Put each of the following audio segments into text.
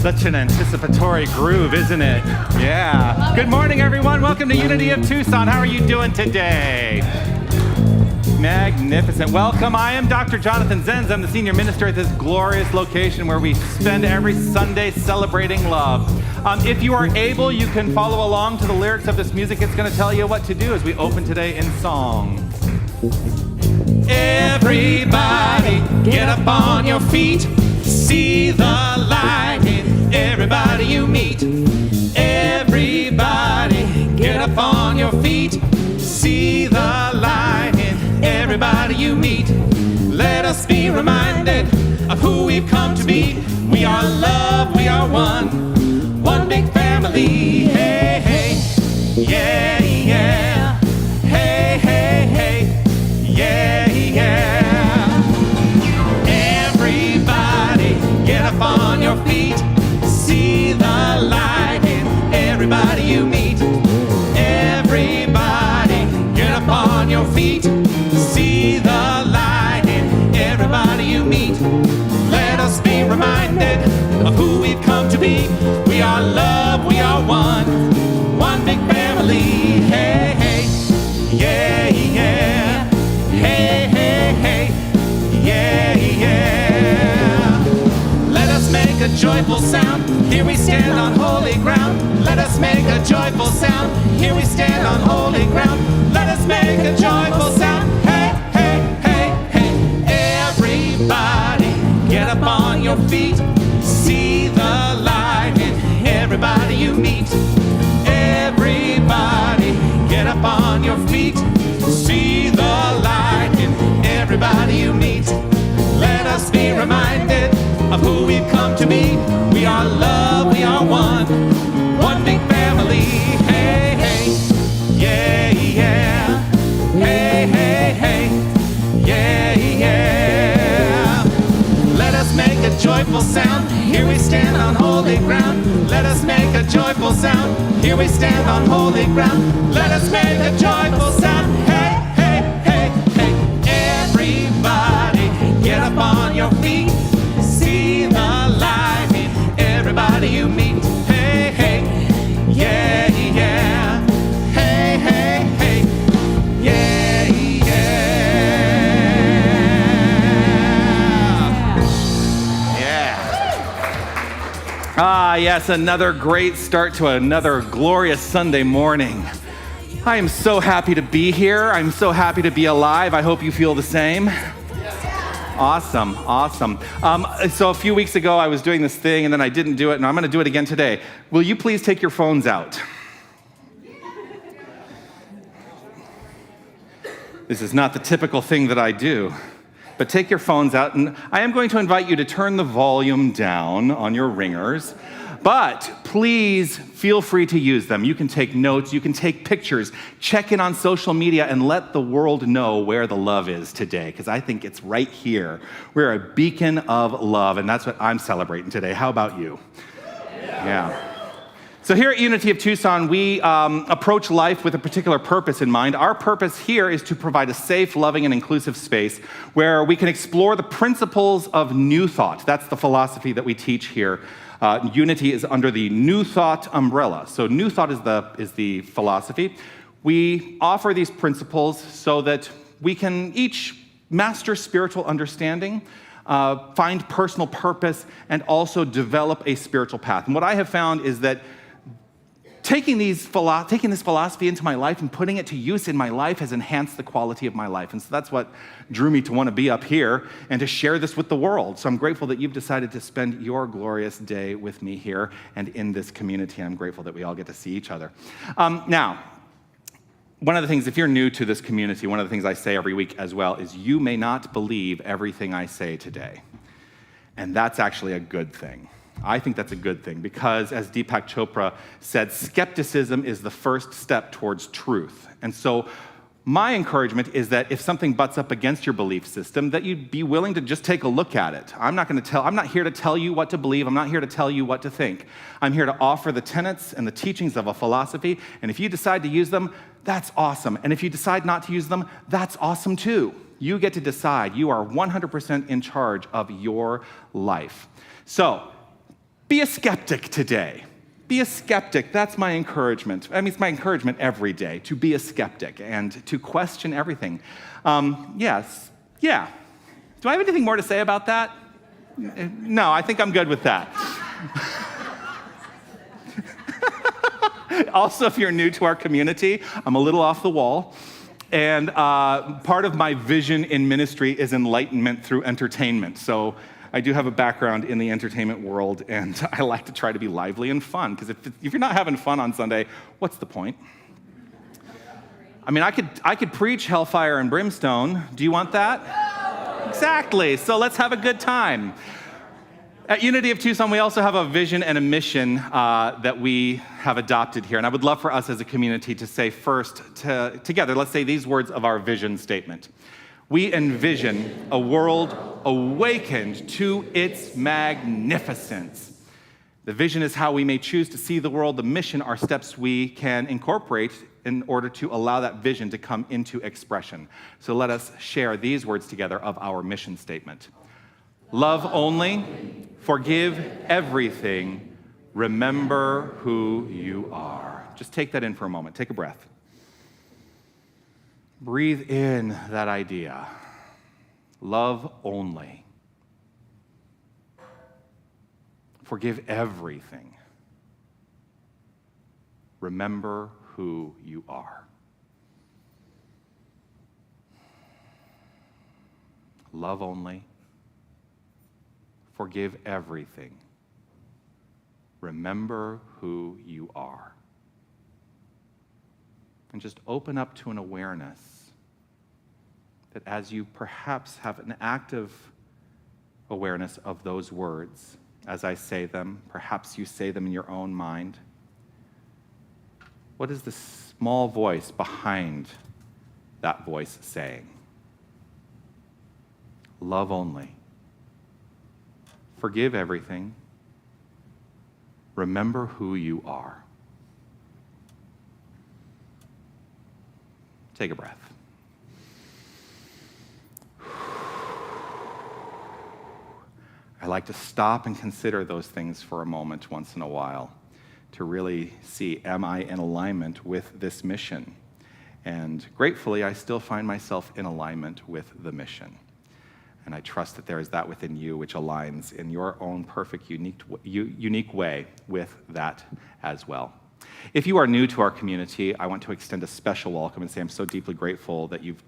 Such an anticipatory groove, isn't it? Yeah. Good morning, everyone. Welcome to Unity of Tucson. How are you doing today? Magnificent. Welcome. I am Dr. Jonathan Zenz. I'm the senior minister at this glorious location where we spend every Sunday celebrating love. If you are able, you can follow along to the lyrics of this music. It's going to tell you what to do as we open today in song. Everybody, get up on your feet. See the light in everybody you meet. Everybody, get up on your feet. See the light in everybody you meet. Let us be reminded of who we've come to be. We are love, we are one big family. Hey, hey, yeah, yeah. Hey, hey, hey, yeah, yeah. Everybody, get up on your feet. See the light in everybody you meet. Everybody, get up on your feet. See the light in everybody you meet. Let us be reminded of who we've come to be. We are love, we are one big family. Hey, hey, yeah, yeah. Hey, hey, hey, yeah, yeah. Let us make a joyful sound. Here we stand on holy ground. Let us make a joyful sound. Here we stand on holy ground. Let us make a joyful sound. Hey, hey, hey, hey. Everybody, get up on your feet. See the light in everybody you meet. Everybody, get up on your feet. See the light in everybody you meet. Let us be reminded of who we've come to be. We are love, we are one big family. Hey, hey, yeah, yeah. Hey, hey, hey, yeah, yeah. Let us make a joyful sound. Here we stand on holy ground. Let us make a joyful sound. Here we stand on holy ground. Let us make a joyful sound. Hey, hey, hey, hey. Everybody, get up on your feet. See the light in everybody you meet. Hey, hey, yeah, yeah. Hey, hey, hey, yeah, yeah. Yeah. Ah, yes, another great start to another glorious Sunday morning. I am so happy to be here. I'm so happy to be alive. I hope you feel the same. Awesome, awesome. So a few weeks ago, I was doing this thing, and then I didn't do it, and I'm going to do it again today. Will you please take your phones out? This is not the typical thing that I do, but take your phones out, and I am going to invite you to turn the volume down on your ringers, but please feel free to use them. You can take notes, you can take pictures, check in on social media, and let the world know where the love is today, because I think it's right here. We're a beacon of love, and that's what I'm celebrating today. How about you? Yeah. So here at Unity of Tucson, we approach life with a particular purpose in mind. Our purpose here is to provide a safe, loving, and inclusive space where we can explore the principles of New Thought. That's the philosophy that we teach here. Unity is under the New Thought umbrella. So New Thought is the philosophy. We offer these principles so that we can each master spiritual understanding, find personal purpose, and also develop a spiritual path. And what I have found is that taking this philosophy into my life and putting it to use in my life has enhanced the quality of my life. And so that's what drew me to want to be up here and to share this with the world. So I'm grateful that you've decided to spend your glorious day with me here and in this community. I'm grateful that we all get to see each other. Now, one of the things, if you're new to this community, one of the things I say every week as well is you may not believe everything I say today. And that's actually a good thing. I think that's a good thing because, as Deepak Chopra said, skepticism is the first step towards truth. And so my encouragement is that if something butts up against your belief system, that you'd be willing to just take a look at it. I'm not here to tell you what to believe. I'm not here to tell you what to think. I'm here to offer the tenets and the teachings of a philosophy. And if you decide to use them, that's awesome. And if you decide not to use them, that's awesome too. You get to decide. You are 100% in charge of your life. So, be a skeptic today. be a skeptic. That's my encouragement. I mean, it's my encouragement every day to be a skeptic and to question everything. Yes, yeah. Do I have anything more to say about that? No, I think I'm good with that. Also, if you're new to our community, I'm a little off the wall. And part of my vision in ministry is enlightenment through entertainment. So I do have a background in the entertainment world, and I like to try to be lively and fun, because if you're not having fun on Sunday, what's the point? I mean, I could preach hellfire and brimstone. Do you want that? Exactly. So let's have a good time. At Unity of Tucson, we also have a vision and a mission that we have adopted here. And I would love for us as a community to say first, together, let's say these words of our vision statement. We envision a world awakened to its magnificence. The vision is how we may choose to see the world. The mission are steps we can incorporate in order to allow that vision to come into expression. So let us share these words together of our mission statement. Love only, forgive everything, remember who you are. Just take that in for a moment. Take a breath. Breathe in that idea. Love only. Forgive everything. Remember who you are. Love only. Forgive everything. Remember who you are. And just open up to an awareness that as you perhaps have an active awareness of those words, as I say them, perhaps you say them in your own mind, what is the small voice behind that voice saying? Love only. Forgive everything. Remember who you are. Take a breath. I like to stop and consider those things for a moment once in a while to really see, am I in alignment with this mission? And gratefully, I still find myself in alignment with the mission. And I trust that there is that within you which aligns in your own perfect, unique way with that as well. If you are new to our community, I want to extend a special welcome and say I'm so deeply grateful that you've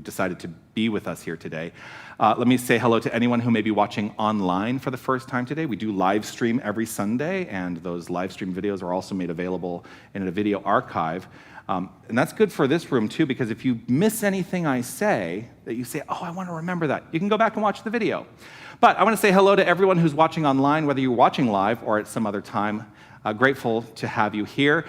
decided to be with us here today. Let me say hello to anyone who may be watching online for the first time today. We do live stream every Sunday, and those live stream videos are also made available in a video archive. And that's good for this room, too, because if you miss anything I say, that you say, oh, I want to remember that, you can go back and watch the video. But I want to say hello to everyone who's watching online, whether you're watching live or at some other time. Grateful to have you here.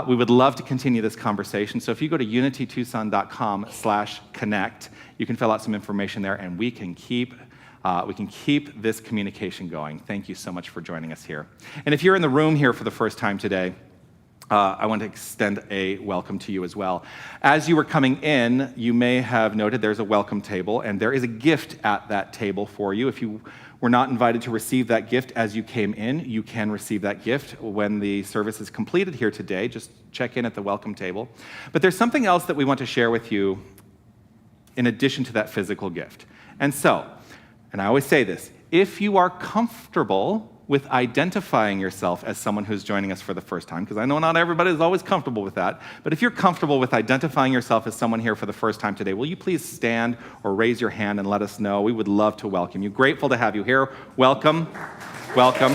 We would love to continue this conversation. So if you go to unitytucson.com/connect, you can fill out some information there, and we can keep this communication going. Thank you so much for joining us here. And if you're in the room here for the first time today, I want to extend a welcome to you as well. As you were coming in, you may have noted there's a welcome table, and there is a gift at that table for you. If you were not invited to receive that gift as you came in, you can receive that gift when the service is completed here today. Just check in at the welcome table. But there's something else that we want to share with you in addition to that physical gift. And so, and I always say this, if you are comfortable with identifying yourself as someone who's joining us for the first time, because I know not everybody is always comfortable with that, but if you're comfortable with identifying yourself as someone here for the first time today, will you please stand or raise your hand and let us know? We would love to welcome you. Grateful to have you here. Welcome. Welcome.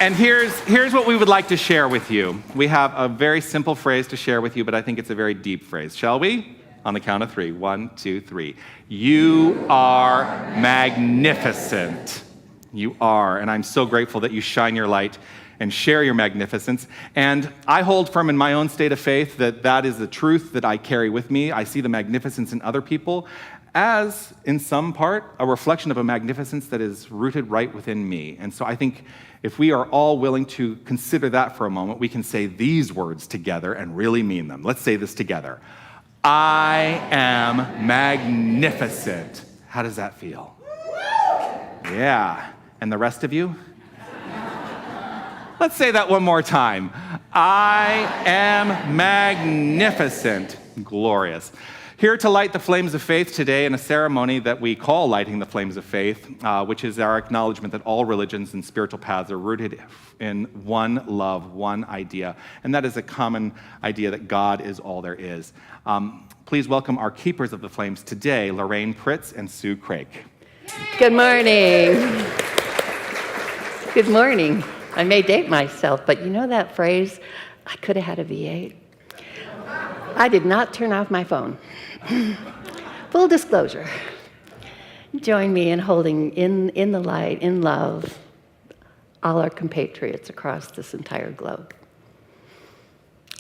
And here's what we would like to share with you. We have a very simple phrase to share with you, but I think it's a very deep phrase. Shall we? On the count of 3. 1, 2, 3. You are magnificent. You are. And I'm so grateful that you shine your light and share your magnificence. And I hold firm in my own state of faith that that is the truth that I carry with me. I see the magnificence in other people as, in some part, a reflection of a magnificence that is rooted right within me. And so I think if we are all willing to consider that for a moment, we can say these words together and really mean them. Let's say this together. I am magnificent. How does that feel? Yeah. And the rest of you? Let's say that one more time. I am magnificent, glorious. Here to light the flames of faith today in a ceremony that we call Lighting the Flames of Faith, which is our acknowledgement that all religions and spiritual paths are rooted in one love, one idea, and that is a common idea that God is all there is. Please welcome our keepers of the flames today, Lorraine Pritz and Sue Craig. Good morning. Good morning. I may date myself, but you know that phrase, I could have had a V8. I did not turn off my phone. Full disclosure. Join me in holding in the light, in love, all our compatriots across this entire globe.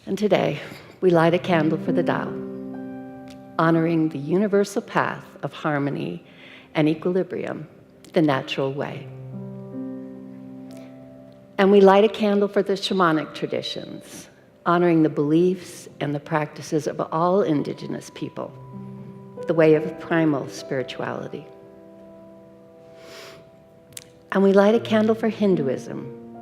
And today, we light a candle for the Tao, honoring the universal path of harmony and equilibrium, the natural way. And we light a candle for the shamanic traditions, honoring the beliefs and the practices of all indigenous people, the way of primal spirituality. And we light a candle for Hinduism,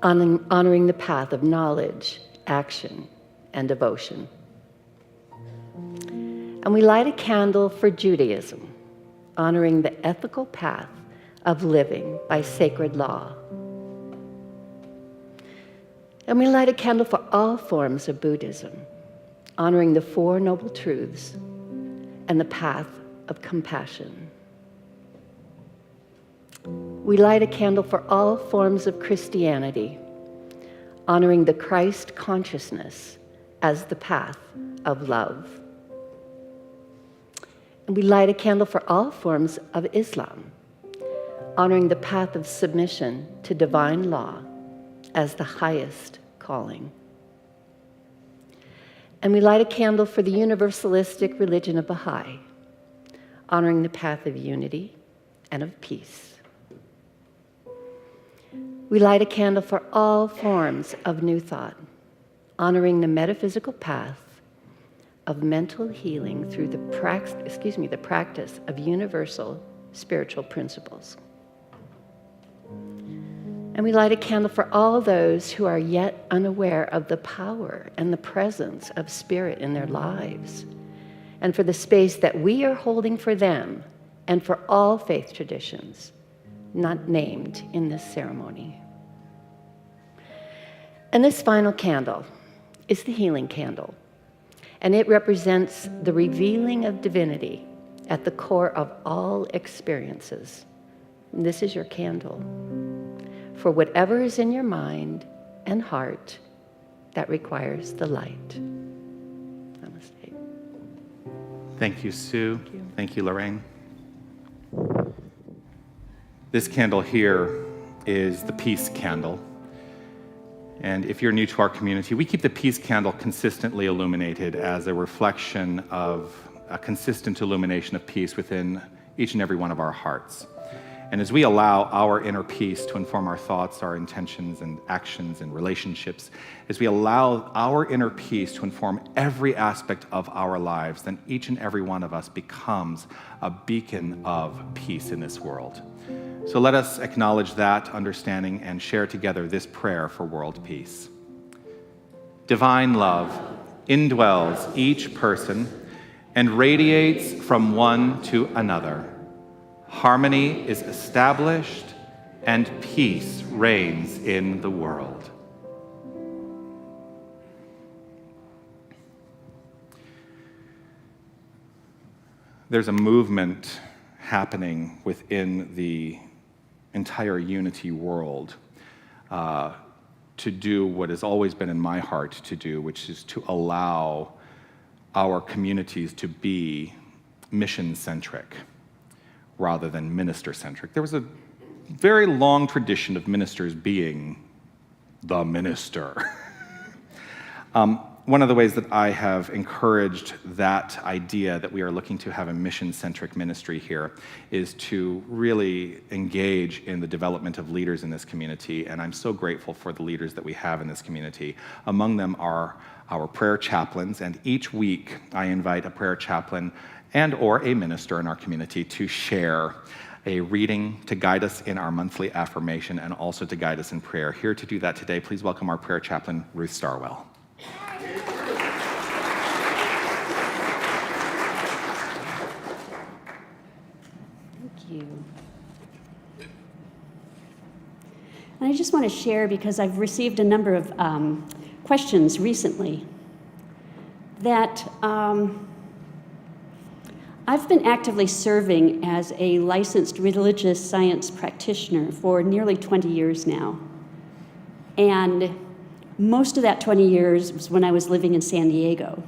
honoring the path of knowledge, action, and devotion. And we light a candle for Judaism, honoring the ethical path of living by sacred law. And we light a candle for all forms of Buddhism, honoring the Four Noble Truths and the path of compassion. We light a candle for all forms of Christianity, honoring the Christ consciousness as the path of love. And we light a candle for all forms of Islam, honoring the path of submission to divine law as the highest calling. And we light a candle for the universalistic religion of Baha'i, honoring the path of unity and of peace. We light a candle for all forms of New Thought, honoring the metaphysical path of mental healing through the practice of universal spiritual principles. And we light a candle for all those who are yet unaware of the power and the presence of spirit in their lives, and for the space that we are holding for them and for all faith traditions not named in this ceremony. And this final candle is the healing candle, and it represents the revealing of divinity at the core of all experiences. And this is your candle for whatever is in your mind and heart that requires the light. Namaste. Thank you, Sue. Thank you, Lorraine. This candle here is the peace candle. And if you're new to our community, we keep the peace candle consistently illuminated as a reflection of a consistent illumination of peace within each and every one of our hearts. And as we allow our inner peace to inform our thoughts, our intentions, and actions and relationships, as we allow our inner peace to inform every aspect of our lives, then each and every one of us becomes a beacon of peace in this world. So let us acknowledge that understanding and share together this prayer for world peace. Divine love indwells each person and radiates from one to another. Harmony is established and peace reigns in the world. There's a movement happening within the entire Unity world to do what has always been in my heart to do, which is to allow our communities to be mission-centric rather than minister-centric. There was a very long tradition of ministers being the minister. One of the ways that I have encouraged that idea that we are looking to have a mission-centric ministry here is to really engage in the development of leaders in this community, and I'm so grateful for the leaders that we have in this community. Among them are our prayer chaplains, and each week I invite a prayer chaplain and or a minister in our community to share a reading to guide us in our monthly affirmation and also to guide us in prayer. Here to do that today, please welcome our prayer chaplain, Ruth Starwell. Thank you. And I just want to share, because I've received a number of questions recently, that I've been actively serving as a licensed religious science practitioner for nearly 20 years now. And most of that 20 years was when I was living in San Diego.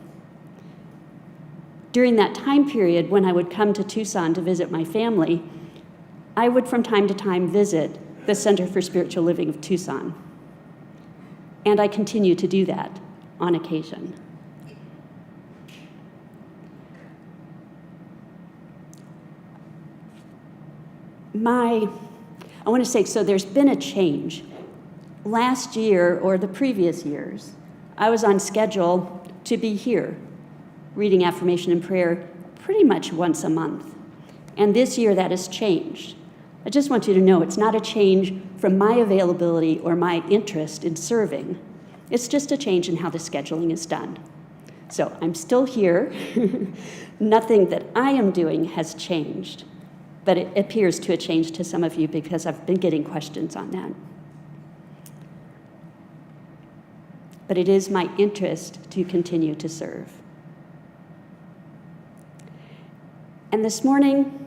During that time period, when I would come to Tucson to visit my family, I would from time to time visit the Center for Spiritual Living of Tucson. And I continue to do that on occasion. I want to say, so there's been a change. Last year, or the previous years, I was on schedule to be here, reading affirmation and prayer pretty much once a month. And this year that has changed. I just want you to know it's not a change from my availability or my interest in serving. It's just a change in how the scheduling is done. So I'm still here. Nothing that I am doing has changed, but it appears to have changed to some of you because I've been getting questions on that. But it is my interest to continue to serve. And this morning,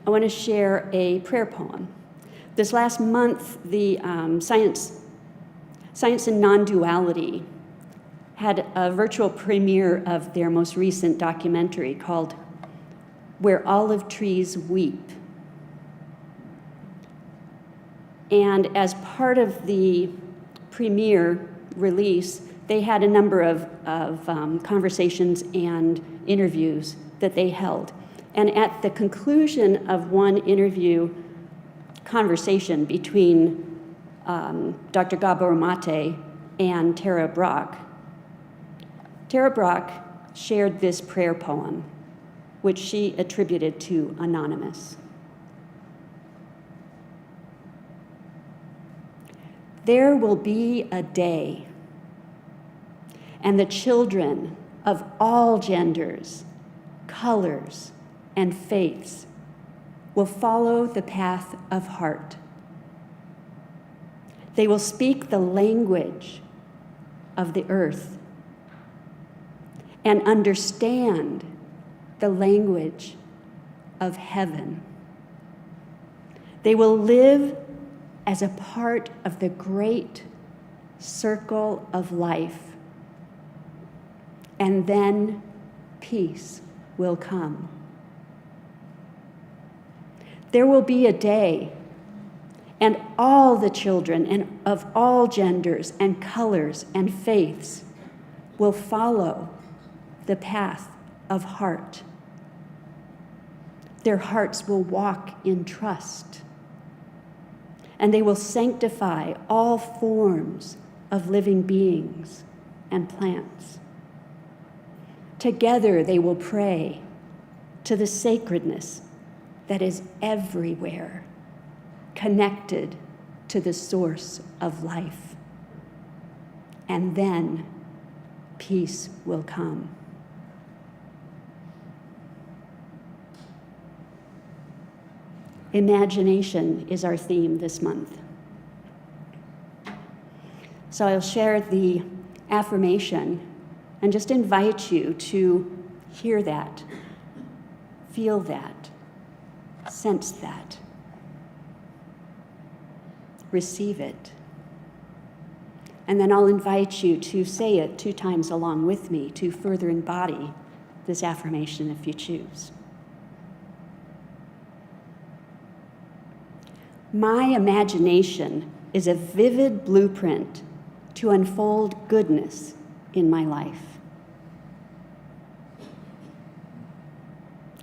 I want to share a prayer poem. This last month, the Science and Non-Duality had a virtual premiere of their most recent documentary called Where Olive Trees Weep. And as part of the premiere release, they had a number of conversations and interviews that they held. And at the conclusion of one interview conversation between Dr. Gabor Mate and Tara Brach shared this prayer poem, which she attributed to Anonymous. There will be a day, and the children of all genders, colors, and faiths will follow the path of heart. They will speak the language of the earth and understand the language of heaven. They will live as a part of the great circle of life, and then peace will come. There will be a day, and all the children and of all genders and colors and faiths will follow the path of heart. Their hearts will walk in trust, and they will sanctify all forms of living beings and plants. Together they will pray to the sacredness that is everywhere, connected to the source of life. And then peace will come. Imagination is our theme this month. So I'll share the affirmation and just invite you to hear that, feel that, sense that, receive it. And then I'll invite you to say it 2 times along with me to further embody this affirmation if you choose. My imagination is a vivid blueprint to unfold goodness in my life.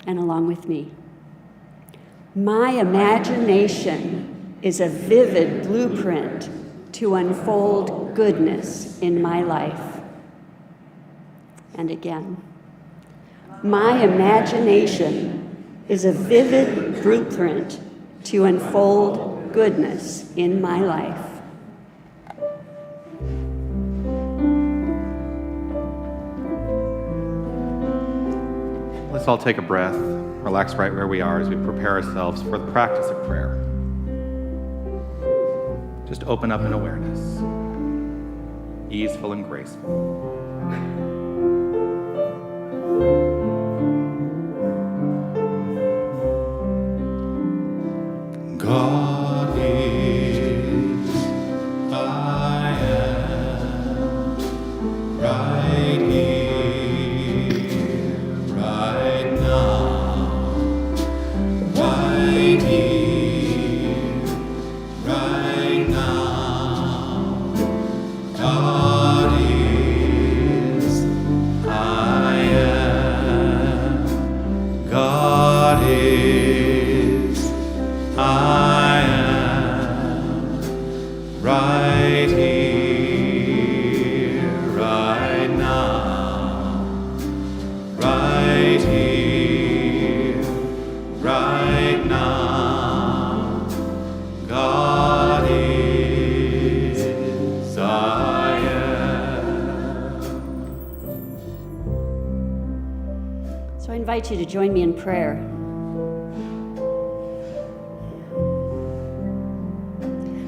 And along with me. My imagination is a vivid blueprint to unfold goodness in my life. And again. My imagination is a vivid blueprint to unfold goodness in my life. Let's all take a breath, relax right where we are as we prepare ourselves for the practice of prayer. Just open up in awareness, easeful and graceful. God is, I am, right here, right now, right here, right now. God is, I am, God is, I am right here, right now, right here, right now. God is, I am. So I invite you to join me in prayer.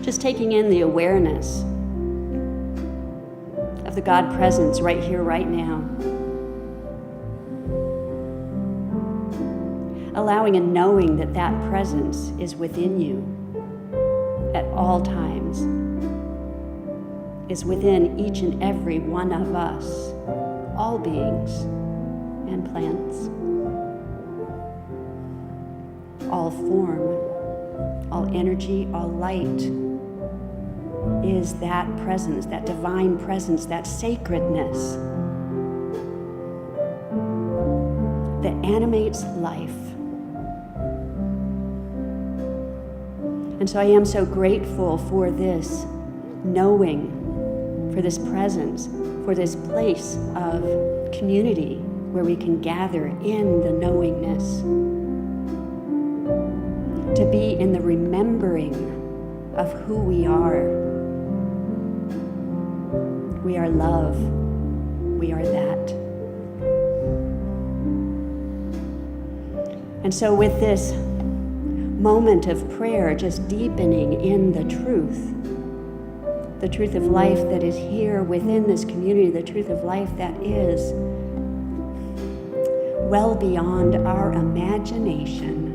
Just taking in the awareness of the God presence right here, right now. Allowing and knowing that that presence is within you at all times, is within each and every one of us, all beings and plants, all form, all energy, all light, is that presence, that divine presence, that sacredness that animates life. And so I am so grateful for this knowing, for this presence, for this place of community where we can gather in the knowingness, to be in the remembering of who we are. We are love. We are that. And so with this moment of prayer, just deepening in the truth of life that is here within this community, the truth of life that is well beyond our imagination,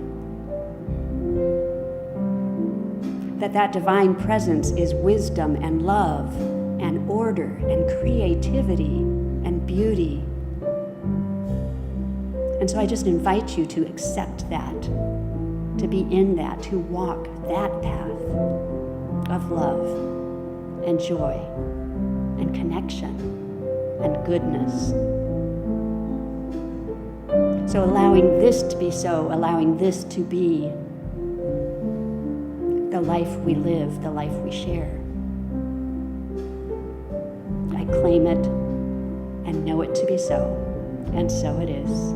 that divine presence is wisdom and love and order and creativity and beauty. And so I just invite you to accept that, to be in that, to walk that path of love and joy and connection and goodness. So allowing this to be so, allowing this to be the life we live, the life we share. I claim it and know it to be so, and so it is.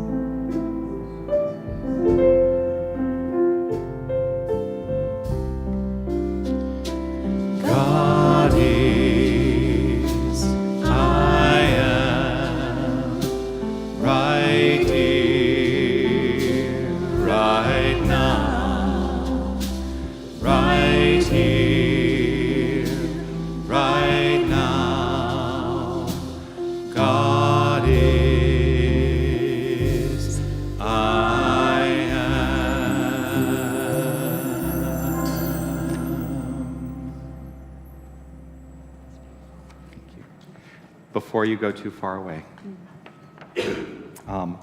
God is, I am, right here, right now, right here, right now. God is, I am. Before you go too far away,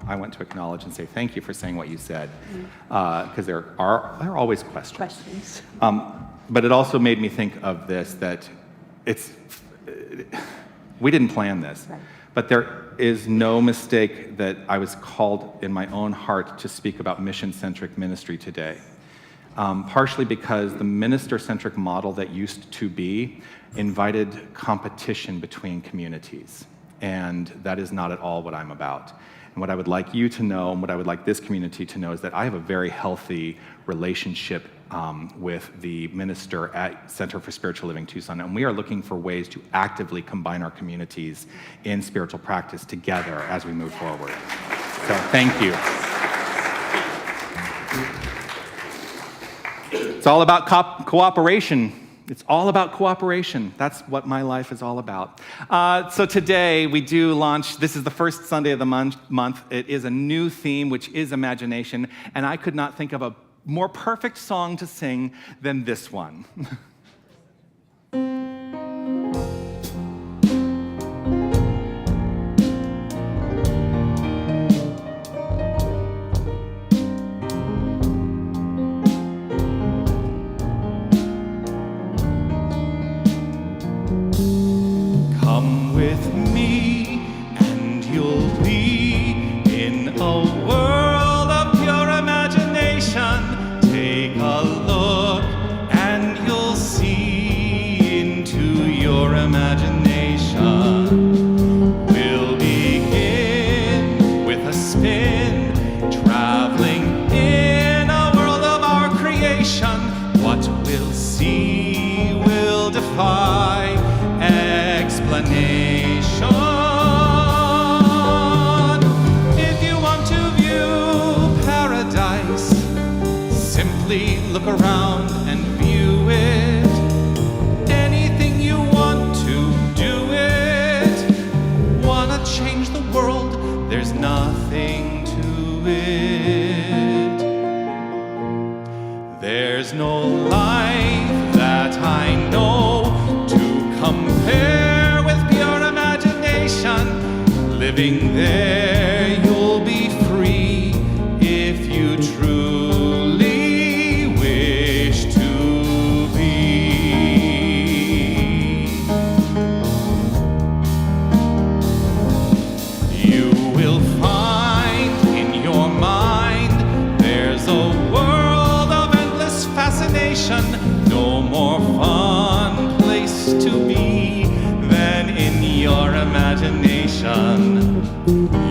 I want to acknowledge and say thank you for saying what you said, because there are always questions. But it also made me think of this, that we didn't plan this, Right. but there is no mistake that I was called in my own heart to speak about mission-centric ministry today. Partially because the minister-centric model that used to be invited competition between communities, and that is not at all what I'm about. And what I would like you to know, and what I would like this community to know, is that I have a very healthy relationship with the minister at Center for Spiritual Living Tucson, and we are looking for ways to actively combine our communities in spiritual practice together as we move forward. So thank you. It's all about cooperation. It's all about cooperation. That's what my life is all about. So today we do launch, this is the first Sunday of the month. It is a new theme, which is imagination, and I could not think of a more perfect song to sing than this one. Come with me and you'll be in a world of pure imagination. Take a look and you'll see into your imagination. We'll begin with a spin, traveling in a world of our creation. What we'll see will defy explanation. If you want to view paradise, simply look around and view it. Anything you want to do it. Wanna change the world? There's nothing to it. There's no life that I know to compare with pure imagination. Living there, you'll be free if you truly wish to be. You will find in your mind there's a world of endless fascination. No more fun place to be than in your imagination.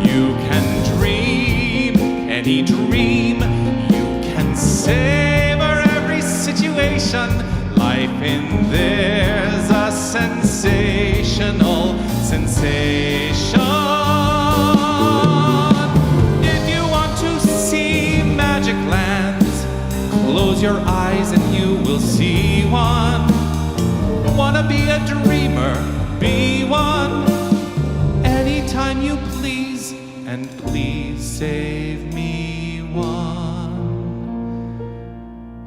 You can dream any dream. You can savor every situation. Life in there's a sensational sensation. If you want to see magic lands, close your eyes and you will see one. Wanna be a dreamer? Be one. Anytime you please, and please save me one.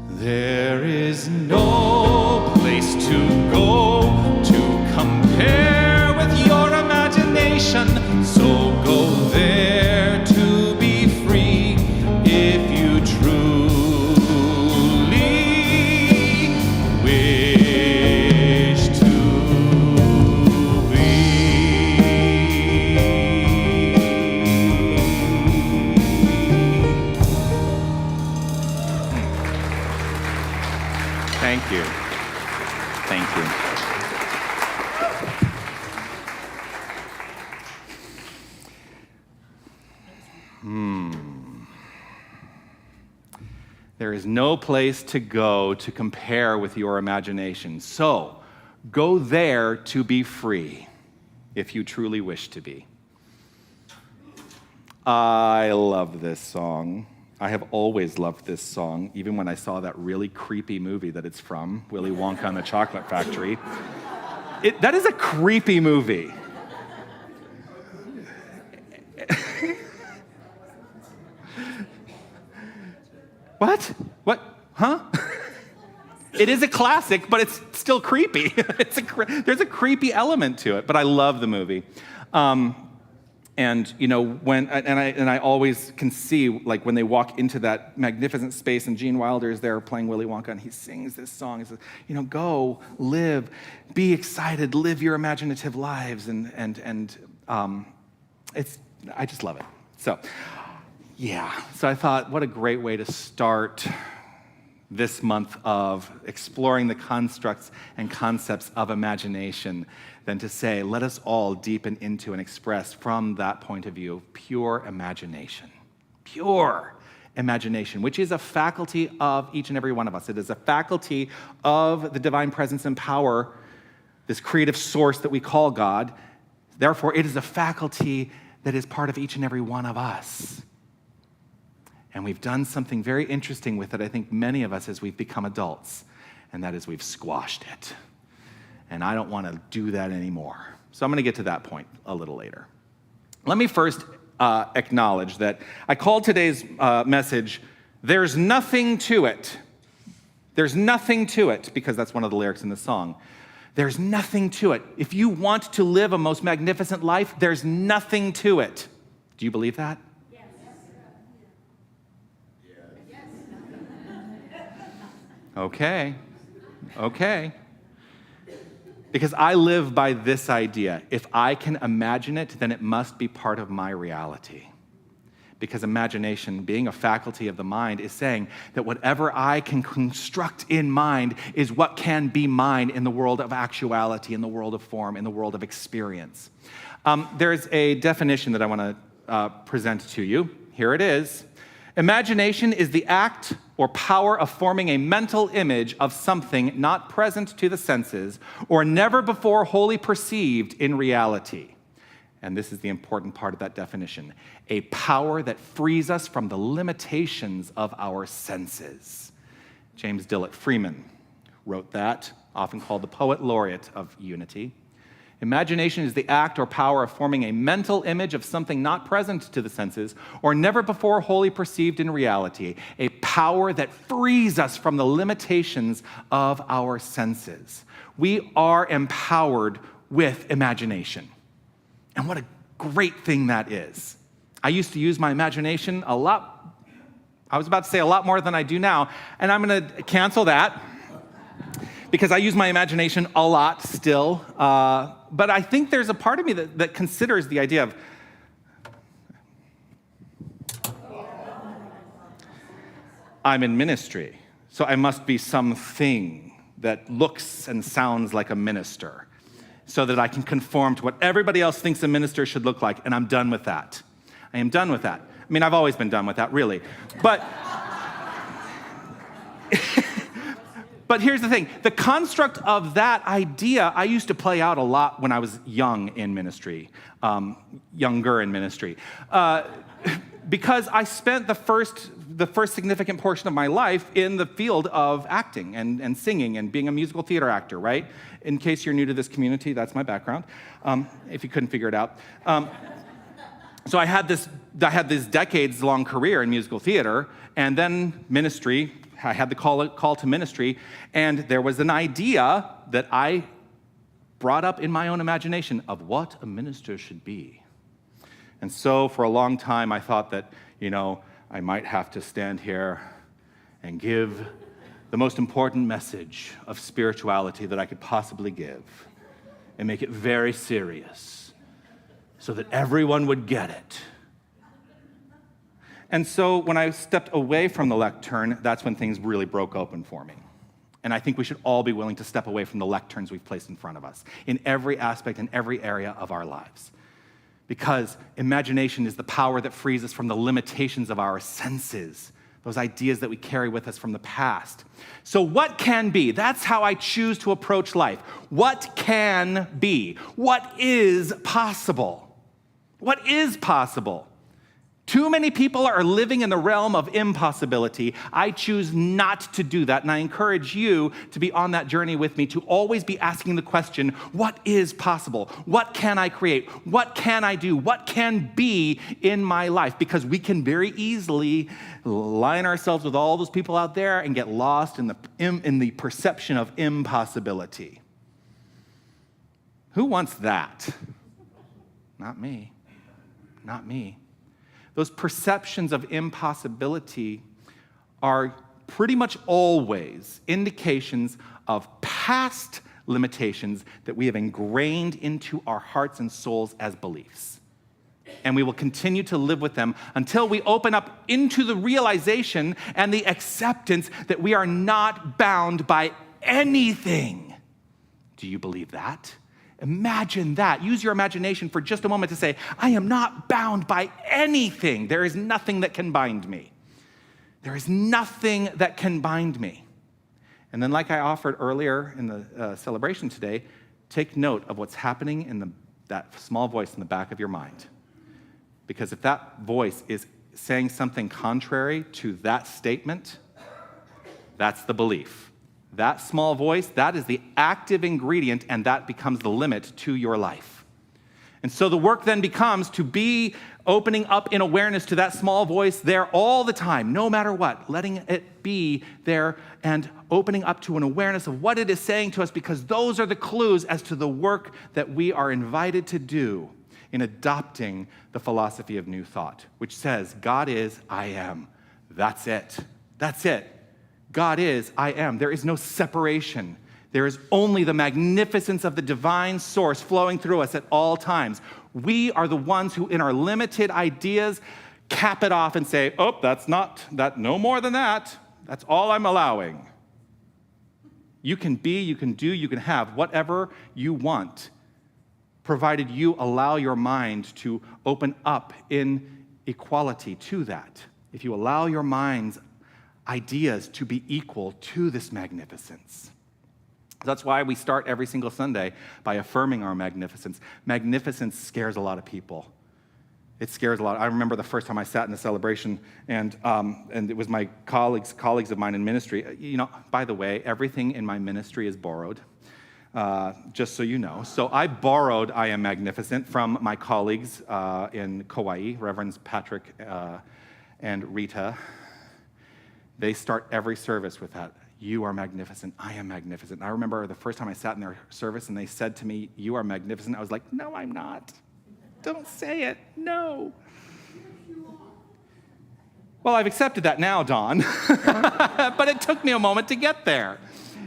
There is no place to go to compare with your imagination. So go there to be free if you truly wish to be. Thank you. Thank you. There is no place to go to compare with your imagination. So, go there to be free, if you truly wish to be. I love this song. I have always loved this song, even when I saw that really creepy movie that it's from, Willy Wonka and the Chocolate Factory. That is a creepy movie. What? What? Huh? It is a classic, but it's still creepy. There's a creepy element to it, but I love the movie. And you know, when I always can see, like, when they walk into that magnificent space, and Gene Wilder is there playing Willy Wonka, and he sings this song. He says, you know, go, live, be excited, live your imaginative lives, and I just love it. So, yeah. So I thought, what a great way to start this month of exploring the constructs and concepts of imagination than to say, let us all deepen into and express from that point of view pure imagination. Pure imagination, which is a faculty of each and every one of us. It is a faculty of the divine presence and power, this creative source that we call God. Therefore, it is a faculty that is part of each and every one of us. And we've done something very interesting with it, I think many of us, as we've become adults, and that is we've squashed it. And I don't want to do that anymore. So I'm going to get to that point a little later. Let me first acknowledge that I called today's message, There's Nothing to It. There's nothing to it, because that's one of the lyrics in the song. There's nothing to it. If you want to live a most magnificent life, there's nothing to it. Do you believe that? Okay. Because I live by this idea. If I can imagine it, then it must be part of my reality. Because imagination, being a faculty of the mind, is saying that whatever I can construct in mind is what can be mine in the world of actuality, in the world of form, in the world of experience. There's a definition that I want to present to you. Here it is. Imagination is the act or power of forming a mental image of something not present to the senses or never before wholly perceived in reality. And this is the important part of that definition. A power that frees us from the limitations of our senses. James Dillett Freeman wrote that, often called the poet laureate of Unity. Imagination is the act or power of forming a mental image of something not present to the senses or never before wholly perceived in reality, a power that frees us from the limitations of our senses. We are empowered with imagination. And what a great thing that is. I used to use my imagination a lot. I was about to say a lot more than I do now, and I'm going to cancel that because I use my imagination a lot still. But I think there's a part of me that considers the idea of I'm in ministry, so I must be something that looks and sounds like a minister so that I can conform to what everybody else thinks a minister should look like, and I'm done with that. I am done with that. I mean, I've always been done with that, really. But here's the thing. The construct of that idea, I used to play out a lot when I was younger in ministry, because I spent the first significant portion of my life in the field of acting and singing and being a musical theater actor, right? In case you're new to this community, that's my background, if you couldn't figure it out. So I had this decades-long career in musical theater, and then ministry. I had the call to ministry, and there was an idea that I brought up in my own imagination of what a minister should be. And so for a long time, I thought that, I might have to stand here and give the most important message of spirituality that I could possibly give and make it very serious so that everyone would get it. And so when I stepped away from the lectern, that's when things really broke open for me. And I think we should all be willing to step away from the lecterns we've placed in front of us in every aspect, in every area of our lives. Because imagination is the power that frees us from the limitations of our senses, those ideas that we carry with us from the past. So what can be? That's how I choose to approach life. What can be? What is possible? What is possible? Too many people are living in the realm of impossibility. I choose not to do that, and I encourage you to be on that journey with me, to always be asking the question, what is possible? What can I create? What can I do? What can be in my life? Because we can very easily line ourselves with all those people out there and get lost in the perception of impossibility. Who wants that? Not me. Not me. Those perceptions of impossibility are pretty much always indications of past limitations that we have ingrained into our hearts and souls as beliefs. And we will continue to live with them until we open up into the realization and the acceptance that we are not bound by anything. Do you believe that? Imagine that. Use your imagination for just a moment to say, I am not bound by anything. There is nothing that can bind me. There is nothing that can bind me. And then, like I offered earlier in the celebration today, take note of what's happening in that small voice in the back of your mind. Because if that voice is saying something contrary to that statement, that's the belief. That small voice, that is the active ingredient, and that becomes the limit to your life. And so the work then becomes to be opening up in awareness to that small voice there all the time, no matter what, letting it be there and opening up to an awareness of what it is saying to us, because those are the clues as to the work that we are invited to do in adopting the philosophy of New Thought, which says, God is, I am. That's it. That's it. God is, I am. There is no separation. There is only the magnificence of the divine source flowing through us at all times. We are the ones who, in our limited ideas, cap it off and say, oh, that's not, that, no more than that. That's all I'm allowing. You can be, you can do, you can have whatever you want, provided you allow your mind to open up in equality to that. If you allow your mind's ideas to be equal to this magnificence. That's why we start every single Sunday by affirming our magnificence. Magnificence scares a lot of people. It scares a lot. I remember the first time I sat in a celebration, and it was my colleagues of mine in ministry. You know, by the way, everything in my ministry is borrowed. Just so you know. So I borrowed I Am Magnificent from my colleagues in Kauai, Reverends Patrick and Rita. They start every service with that. You are magnificent. I am magnificent. I remember the first time I sat in their service and they said to me, you are magnificent. I was like, no, I'm not. Don't say it. No. Well, I've accepted that now, Dawn. But it took me a moment to get there.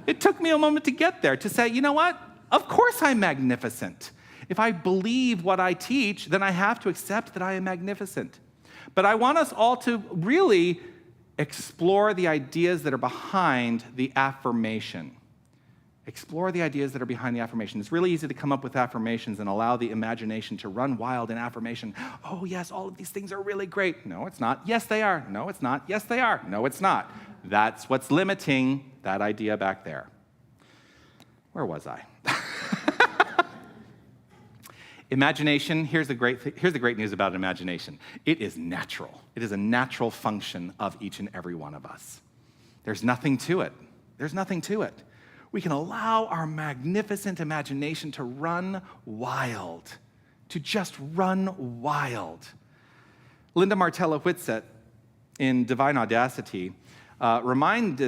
It took me a moment to get there, to say, you know what? Of course I'm magnificent. If I believe what I teach, then I have to accept that I am magnificent. But I want us all to really explore the ideas that are behind the affirmation. Explore the ideas that are behind the affirmation. It's really easy to come up with affirmations and allow the imagination to run wild in affirmation. Oh, yes, all of these things are really great. No, it's not. Yes, they are. No, it's not. Yes, they are. No, it's not. That's what's limiting that idea back there. Where was I? Imagination, here's the great news about imagination. It is natural. It is a natural function of each and every one of us. There's nothing to it. There's nothing to it. We can allow our magnificent imagination to run wild, to just run wild. Linda Martella Whitsett, in Divine Audacity, reminds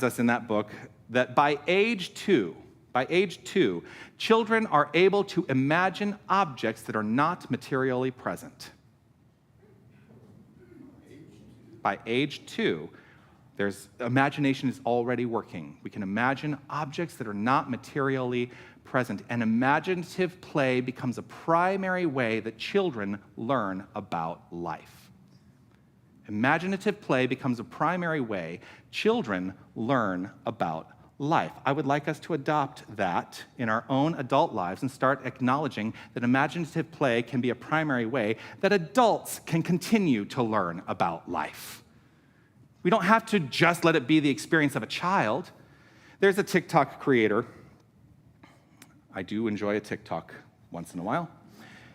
us in that book that by age two, children are able to imagine objects that are not materially present. By age 2, imagination is already working. We can imagine objects that are not materially present, and imaginative play becomes a primary way that children learn about life. Imaginative play becomes a primary way children learn about life. I would like us to adopt that in our own adult lives and start acknowledging that imaginative play can be a primary way that adults can continue to learn about life. We don't have to just let it be the experience of a child. There's a TikTok creator. I do enjoy a TikTok once in a while.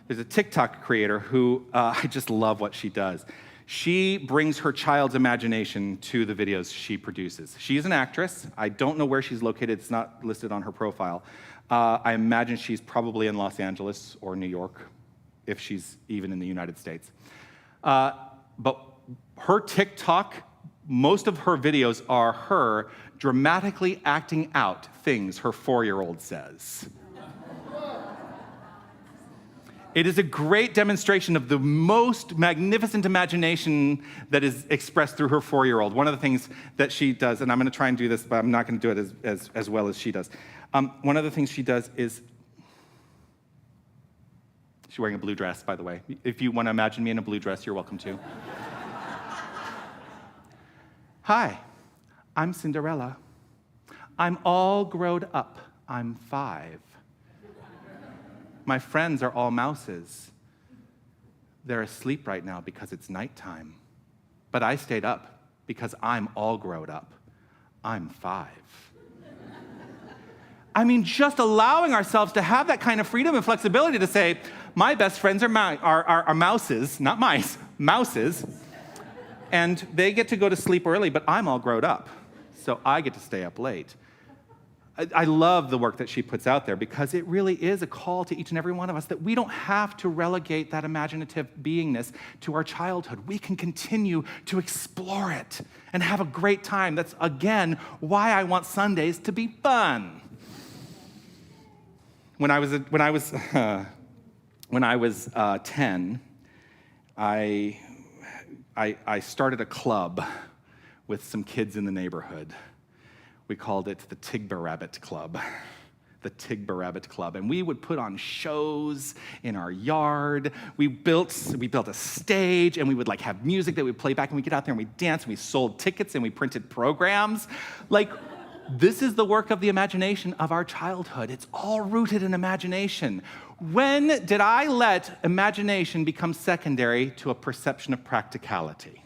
There's a TikTok creator who I just love what she does. She brings her child's imagination to the videos she produces. She is an actress. I don't know where she's located. It's not listed on her profile. I imagine she's probably in Los Angeles or New York, if she's even in the United States. But her TikTok, most of her videos are her dramatically acting out things her 4-year-old says. It is a great demonstration of the most magnificent imagination that is expressed through her 4-year-old. One of the things that she does, and I'm going to try and do this, but I'm not going to do it as well as she does. One of the things she does is She's wearing a blue dress, by the way. If you want to imagine me in a blue dress, you're welcome to. Hi, I'm Cinderella. I'm all grown up. I'm 5. My friends are all mouses. They're asleep right now because it's nighttime. But I stayed up because I'm all grown up. I'm 5. I mean, just allowing ourselves to have that kind of freedom and flexibility to say, my best friends are mouses, not mice, mouses, and they get to go to sleep early, but I'm all grown up, so I get to stay up late. I love the work that she puts out there because it really is a call to each and every one of us that we don't have to relegate that imaginative beingness to our childhood. We can continue to explore it and have a great time. That's, again, why I want Sundays to be fun. When I was 10, I started a club with some kids in the neighborhood. We called it the Tig-Barabbit Club. The Tig-Barabbit Club. And we would put on shows in our yard. We built a stage, and we would have music that we'd play back, and we'd get out there and we'd dance, and we sold tickets, and we printed programs. This is the work of the imagination of our childhood. It's all rooted in imagination. When did I let imagination become secondary to a perception of practicality?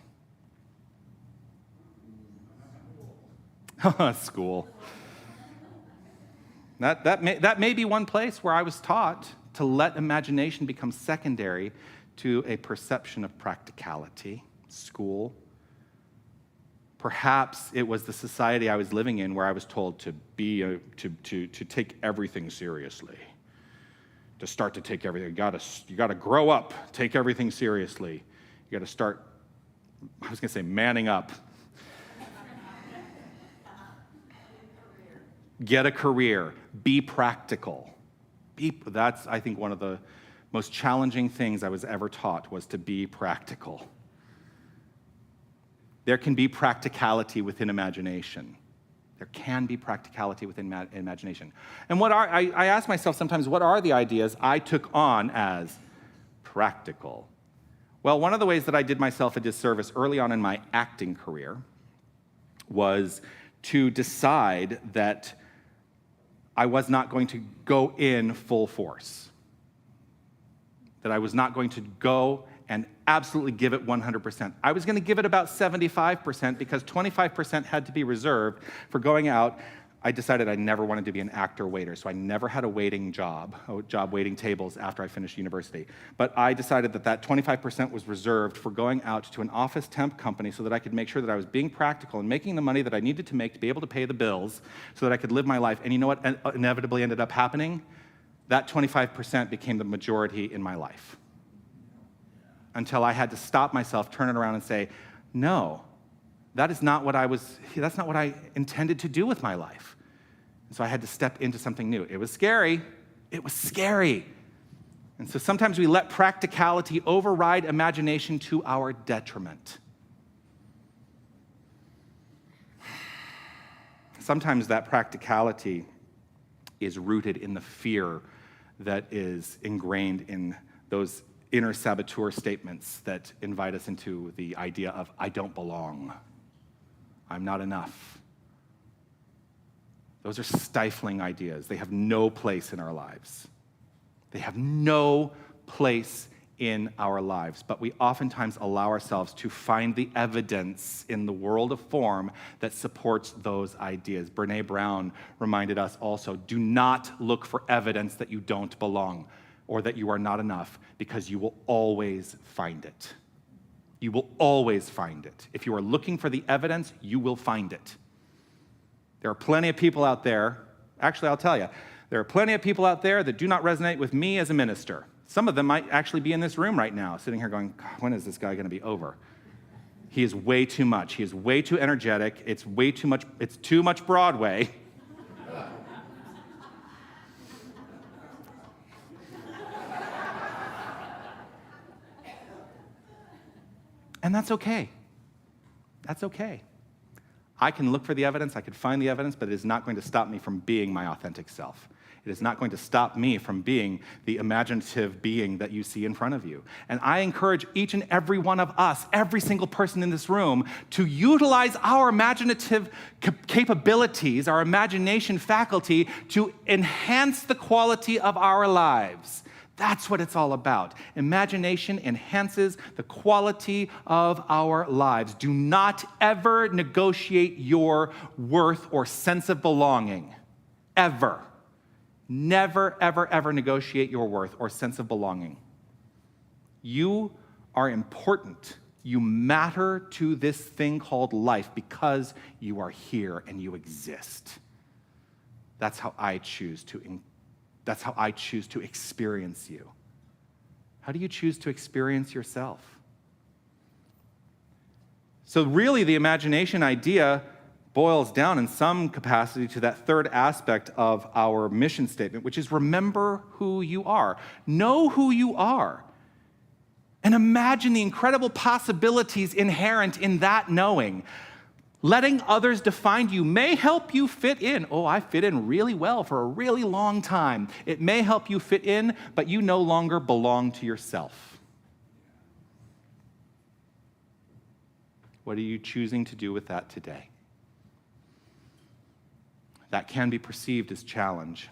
School. That may be one place where I was taught to let imagination become secondary to a perception of practicality. School. Perhaps it was the society I was living in where I was told to take everything seriously. To start to take everything. You gotta grow up, take everything seriously. You gotta start, I was gonna say manning up. Get a career, be practical. That's, I think, one of the most challenging things I was ever taught was to be practical. There can be practicality within imagination. There can be practicality within imagination. And I ask myself sometimes, what are the ideas I took on as practical? Well, one of the ways that I did myself a disservice early on in my acting career was to decide that I was not going to go in full force. That I was not going to go and absolutely give it 100%. I was going to give it about 75% because 25% had to be reserved for going out. I decided I never wanted to be an actor waiter, so I never had a waiting job waiting tables after I finished university. But I decided that 25% was reserved for going out to an office temp company so that I could make sure that I was being practical and making the money that I needed to make to be able to pay the bills so that I could live my life. And you know what inevitably ended up happening? That 25% became the majority in my life. Until I had to stop myself, turn it around and say, no, that's not what I intended to do with my life. And so I had to step into something new. It was scary. It was scary. And so sometimes we let practicality override imagination to our detriment. Sometimes that practicality is rooted in the fear that is ingrained in those inner saboteur statements that invite us into the idea of, I don't belong. I'm not enough. Those are stifling ideas. They have no place in our lives. They have no place in our lives. But we oftentimes allow ourselves to find the evidence in the world of form that supports those ideas. Brené Brown reminded us also, do not look for evidence that you don't belong or that you are not enough, because you will always find it. You will always find it. If you are looking for the evidence, you will find it. There are plenty of people out there, actually I'll tell you, there are plenty of people out there that do not resonate with me as a minister. Some of them might actually be in this room right now, sitting here going, God, when is this guy gonna be over? He is way too much. He is way too energetic. It's way too much, it's too much Broadway. And that's okay. That's okay. I can look for the evidence, I can find the evidence, but it is not going to stop me from being my authentic self. It is not going to stop me from being the imaginative being that you see in front of you. And I encourage each and every one of us, every single person in this room, to utilize our imaginative capabilities, our imagination faculty, to enhance the quality of our lives. That's what it's all about. Imagination enhances the quality of our lives. Do not ever negotiate your worth or sense of belonging. Ever. Never, ever, ever negotiate your worth or sense of belonging. You are important. You matter to this thing called life because you are here and you exist. That's how I choose to experience you. How do you choose to experience yourself? So really, the imagination idea boils down in some capacity to that third aspect of our mission statement, which is remember who you are. Know who you are. And imagine the incredible possibilities inherent in that knowing. Letting others define you may help you fit in. Oh, I fit in really well for a really long time. It may help you fit in, but you no longer belong to yourself. What are you choosing to do with that today? That can be perceived as challenge.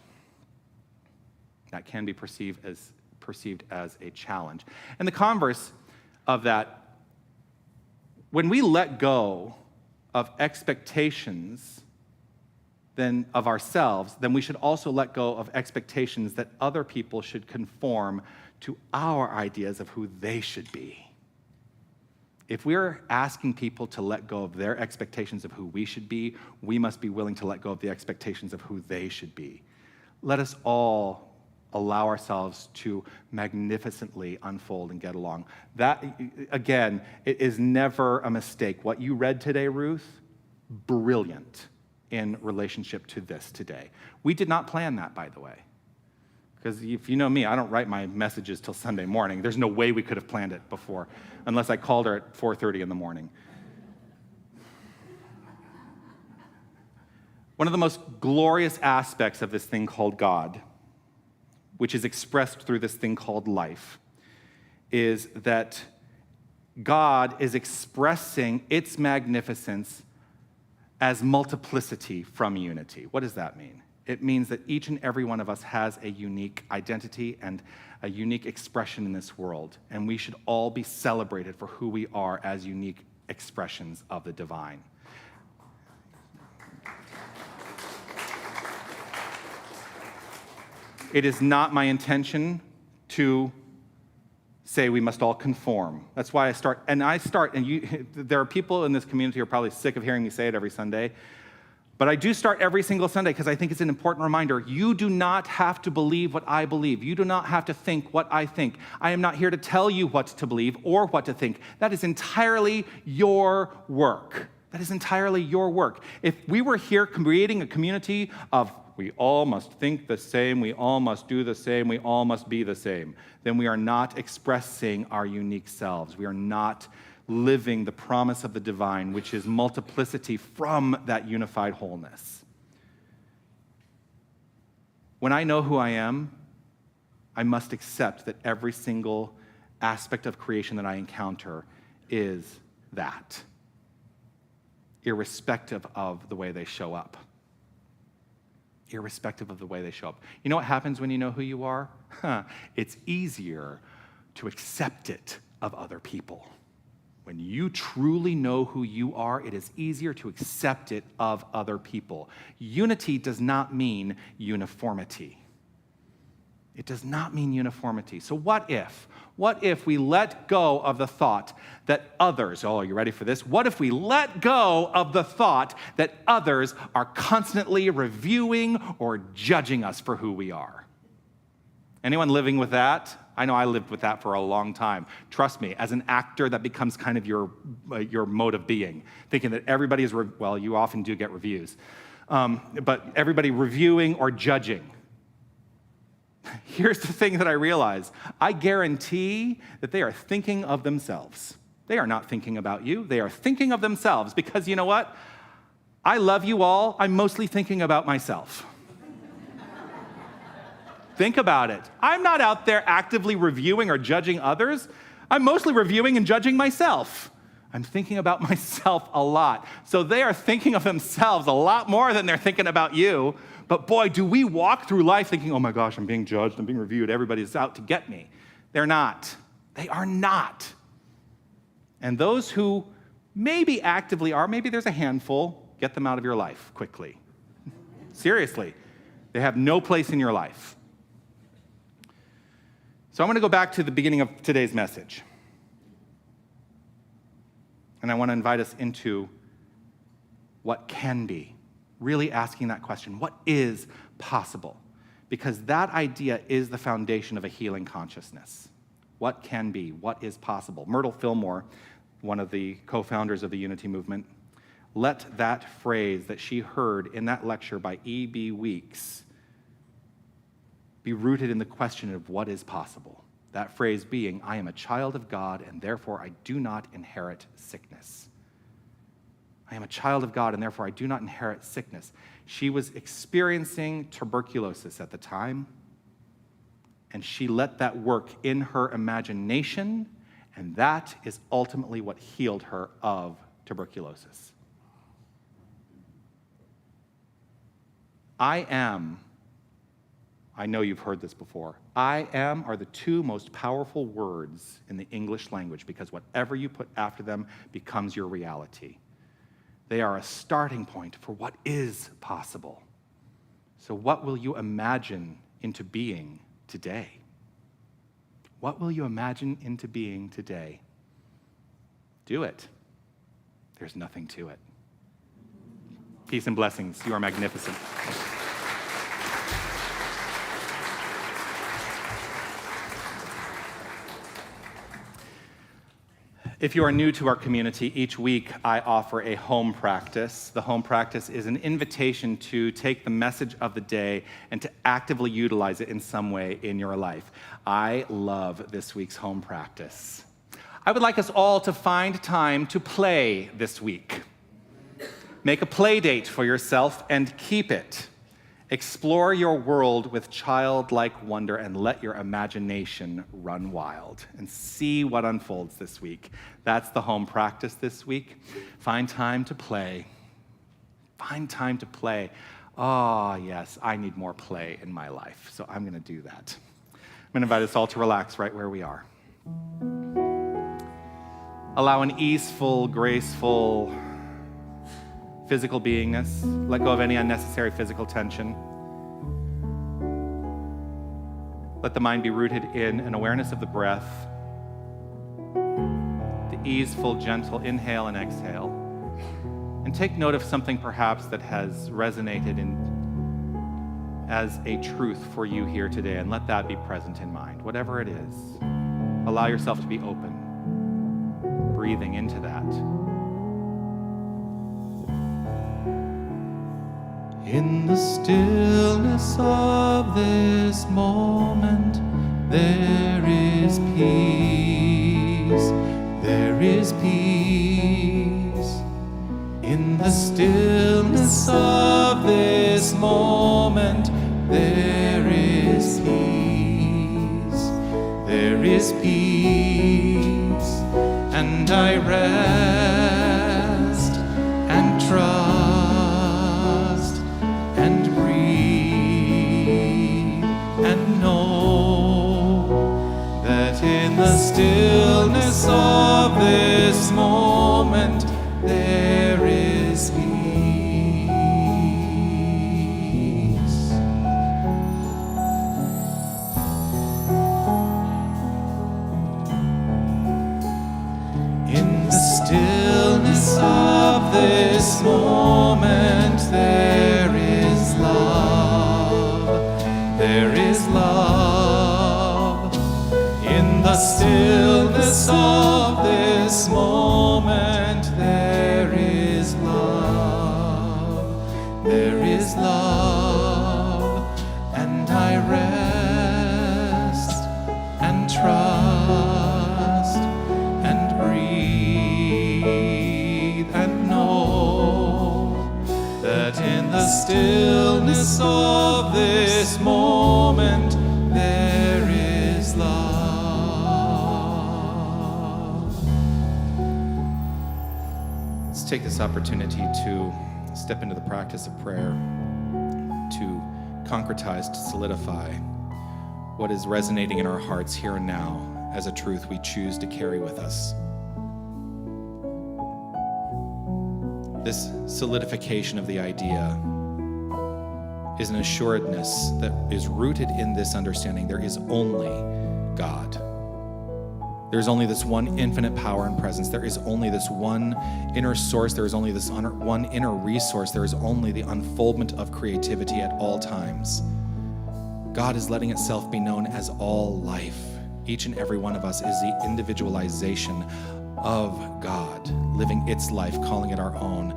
That can be perceived as a challenge. And the converse of that, when we let go of expectations of ourselves, then we should also let go of expectations that other people should conform to our ideas of who they should be. If we're asking people to let go of their expectations of who we should be, we must be willing to let go of the expectations of who they should be. Let us all allow ourselves to magnificently unfold and get along. That, again, it is never a mistake. What you read today, Ruth, brilliant in relationship to this today. We did not plan that, by the way. Because if you know me, I don't write my messages till Sunday morning. There's no way we could have planned it before, unless I called her at 4:30 in the morning. One of the most glorious aspects of this thing called God, which is expressed through this thing called life, is that God is expressing its magnificence as multiplicity from unity. What does that mean? It means that each and every one of us has a unique identity and a unique expression in this world, and we should all be celebrated for who we are as unique expressions of the divine. It is not my intention to say we must all conform. That's why I start, and there are people in this community who are probably sick of hearing me say it every Sunday, but I do start every single Sunday because I think it's an important reminder. You do not have to believe what I believe. You do not have to think what I think. I am not here to tell you what to believe or what to think. That is entirely your work. That is entirely your work. If we were here creating a community of we all must think the same, we all must do the same, we all must be the same, then we are not expressing our unique selves. We are not living the promise of the divine, which is multiplicity from that unified wholeness. When I know who I am, I must accept that every single aspect of creation that I encounter is that, irrespective of the way they show up. Irrespective of the way they show up. You know what happens when you know who you are? It's easier to accept it of other people. When you truly know who you are, it is easier to accept it of other people. Unity does not mean uniformity. It does not mean uniformity. So what if we let go of the thought that others, oh, you ready for this? What if we let go of the thought that others are constantly reviewing or judging us for who we are? Anyone living with that? I know I lived with that for a long time. Trust me, as an actor, that becomes kind of your mode of being, thinking that everybody is, well, you often do get reviews, but everybody reviewing or judging. Here's the thing that I realize. I guarantee that they are thinking of themselves. They are not thinking about you. They are thinking of themselves because you know what? I love you all. I'm mostly thinking about myself. Think about it. I'm not out there actively reviewing or judging others. I'm mostly reviewing and judging myself. I'm thinking about myself a lot. So they are thinking of themselves a lot more than they're thinking about you. But boy, do we walk through life thinking, oh my gosh, I'm being judged, I'm being reviewed, everybody's out to get me. They're not. They are not. And those who maybe actively are, maybe there's a handful, get them out of your life quickly. Seriously, they have no place in your life. So I'm going to go back to the beginning of today's message. And I want to invite us into what can be, really asking that question, what is possible? Because that idea is the foundation of a healing consciousness. What can be, what is possible? Myrtle Fillmore, one of the co-founders of the Unity movement, let that phrase that she heard in that lecture by E.B. Weeks be rooted in the question of what is possible. That phrase being, I am a child of God, and therefore I do not inherit sickness. I am a child of God, and therefore I do not inherit sickness. She was experiencing tuberculosis at the time, and she let that work in her imagination, and that is ultimately what healed her of tuberculosis. I know you've heard this before. I am are the two most powerful words in the English language because whatever you put after them becomes your reality. They are a starting point for what is possible. So what will you imagine into being today? What will you imagine into being today? Do it. There's nothing to it. Peace and blessings. You are magnificent. If you are new to our community, each week I offer a home practice. The home practice is an invitation to take the message of the day and to actively utilize it in some way in your life. I love this week's home practice. I would like us all to find time to play this week. Make a play date for yourself and keep it. Explore your world with childlike wonder and let your imagination run wild and see what unfolds this week. That's the home practice this week. Find time to play. Find time to play. Oh, yes, I need more play in my life, so I'm going to do that. I'm going to invite us all to relax right where we are. Allow an easeful, graceful, physical beingness. Let go of any unnecessary physical tension. Let the mind be rooted in an awareness of the breath, the easeful, gentle inhale and exhale. And take note of something perhaps that has resonated as a truth for you here today, and let that be present in mind. Whatever it is, allow yourself to be open, breathing into that. In the stillness of this moment, there is peace, there is peace. In the stillness of this moment, there is peace, there is peace. And I rest and trust and breathe and know that in the stillness of this moment there is peace. In the stillness of this moment there is love, there is love. In the stillness of this moment there is love, there is love. And I rest and trust and breathe and know that in the stillness of this moment take this opportunity to step into the practice of prayer, to concretize, to solidify what is resonating in our hearts here and now as a truth we choose to carry with us. This solidification of the idea is an assuredness that is rooted in this understanding there is only God. There's only this one infinite power and presence. There is only this one inner source. There is only this one inner resource. There is only the unfoldment of creativity at all times. God is letting itself be known as all life. Each and every one of us is the individualization of God, living its life, calling it our own,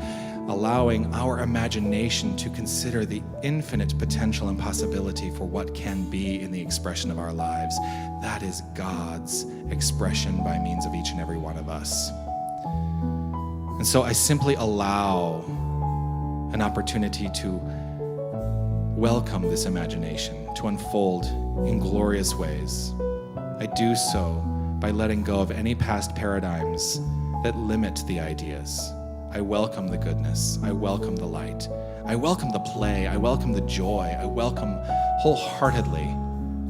allowing our imagination to consider the infinite potential and possibility for what can be in the expression of our lives. That is God's expression by means of each and every one of us. And so I simply allow an opportunity to welcome this imagination to unfold in glorious ways. I do so by letting go of any past paradigms that limit the ideas. I welcome the goodness. I welcome the light. I welcome the play. I welcome the joy. I welcome wholeheartedly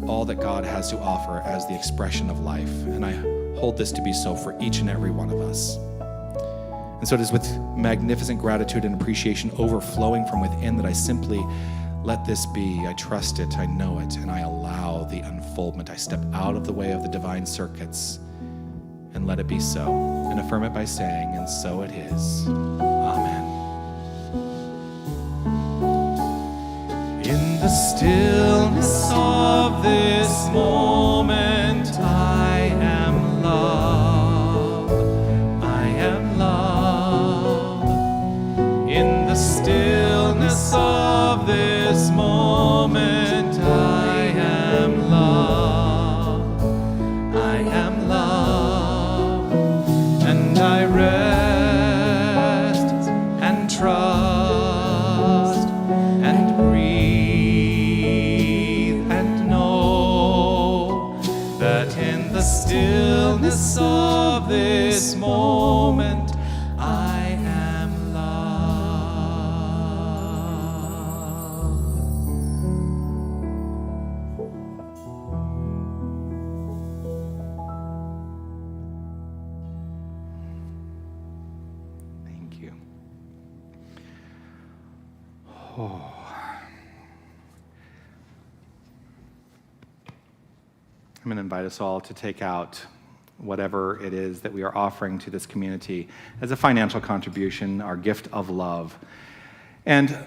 all that God has to offer as the expression of life. And I hold this to be so for each and every one of us. And so it is with magnificent gratitude and appreciation overflowing from within that I simply let this be. I trust it. I know it. And I allow the unfoldment. I step out of the way of the divine circuits and let it be so, and affirm it by saying, and so it is. Amen. In the stillness of this moment, I am love. I am love. In the stillness of this moment, I am love. I am love. And I rest and trust and breathe and know that in the stillness of this moment I am love. Thank you. Oh. I'm going to invite us all to take out whatever it is that we are offering to this community as a financial contribution, our gift of love. And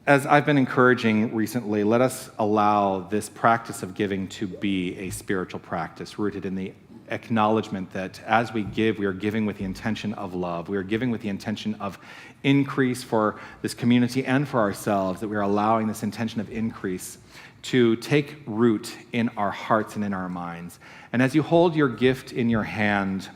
as I've been encouraging recently, let us allow this practice of giving to be a spiritual practice rooted in the acknowledgement that as we give, we are giving with the intention of love. We are giving with the intention of increase for this community and for ourselves, that we are allowing this intention of increase to take root in our hearts and in our minds. And as you hold your gift in your hand,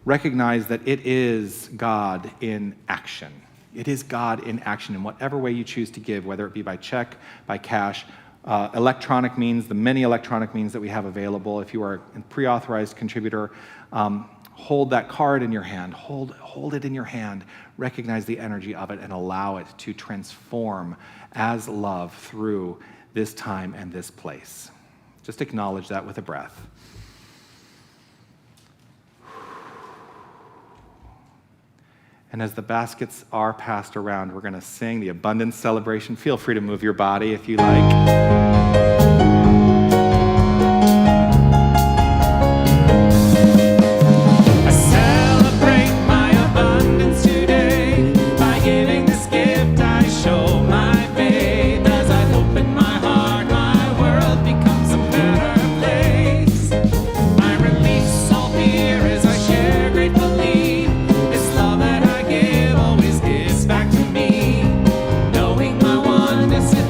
recognize that it is God in action. It is God in action in whatever way you choose to give, whether it be by check, by cash, electronic means, the many electronic means that we have available. If you are a pre-authorized contributor, hold that card in your hand. Hold it in your hand. Recognize the energy of it and allow it to transform as love through this time and this place. Just acknowledge that with a breath. And as the baskets are passed around, we're going to sing the abundance celebration. Feel free to move your body if you like.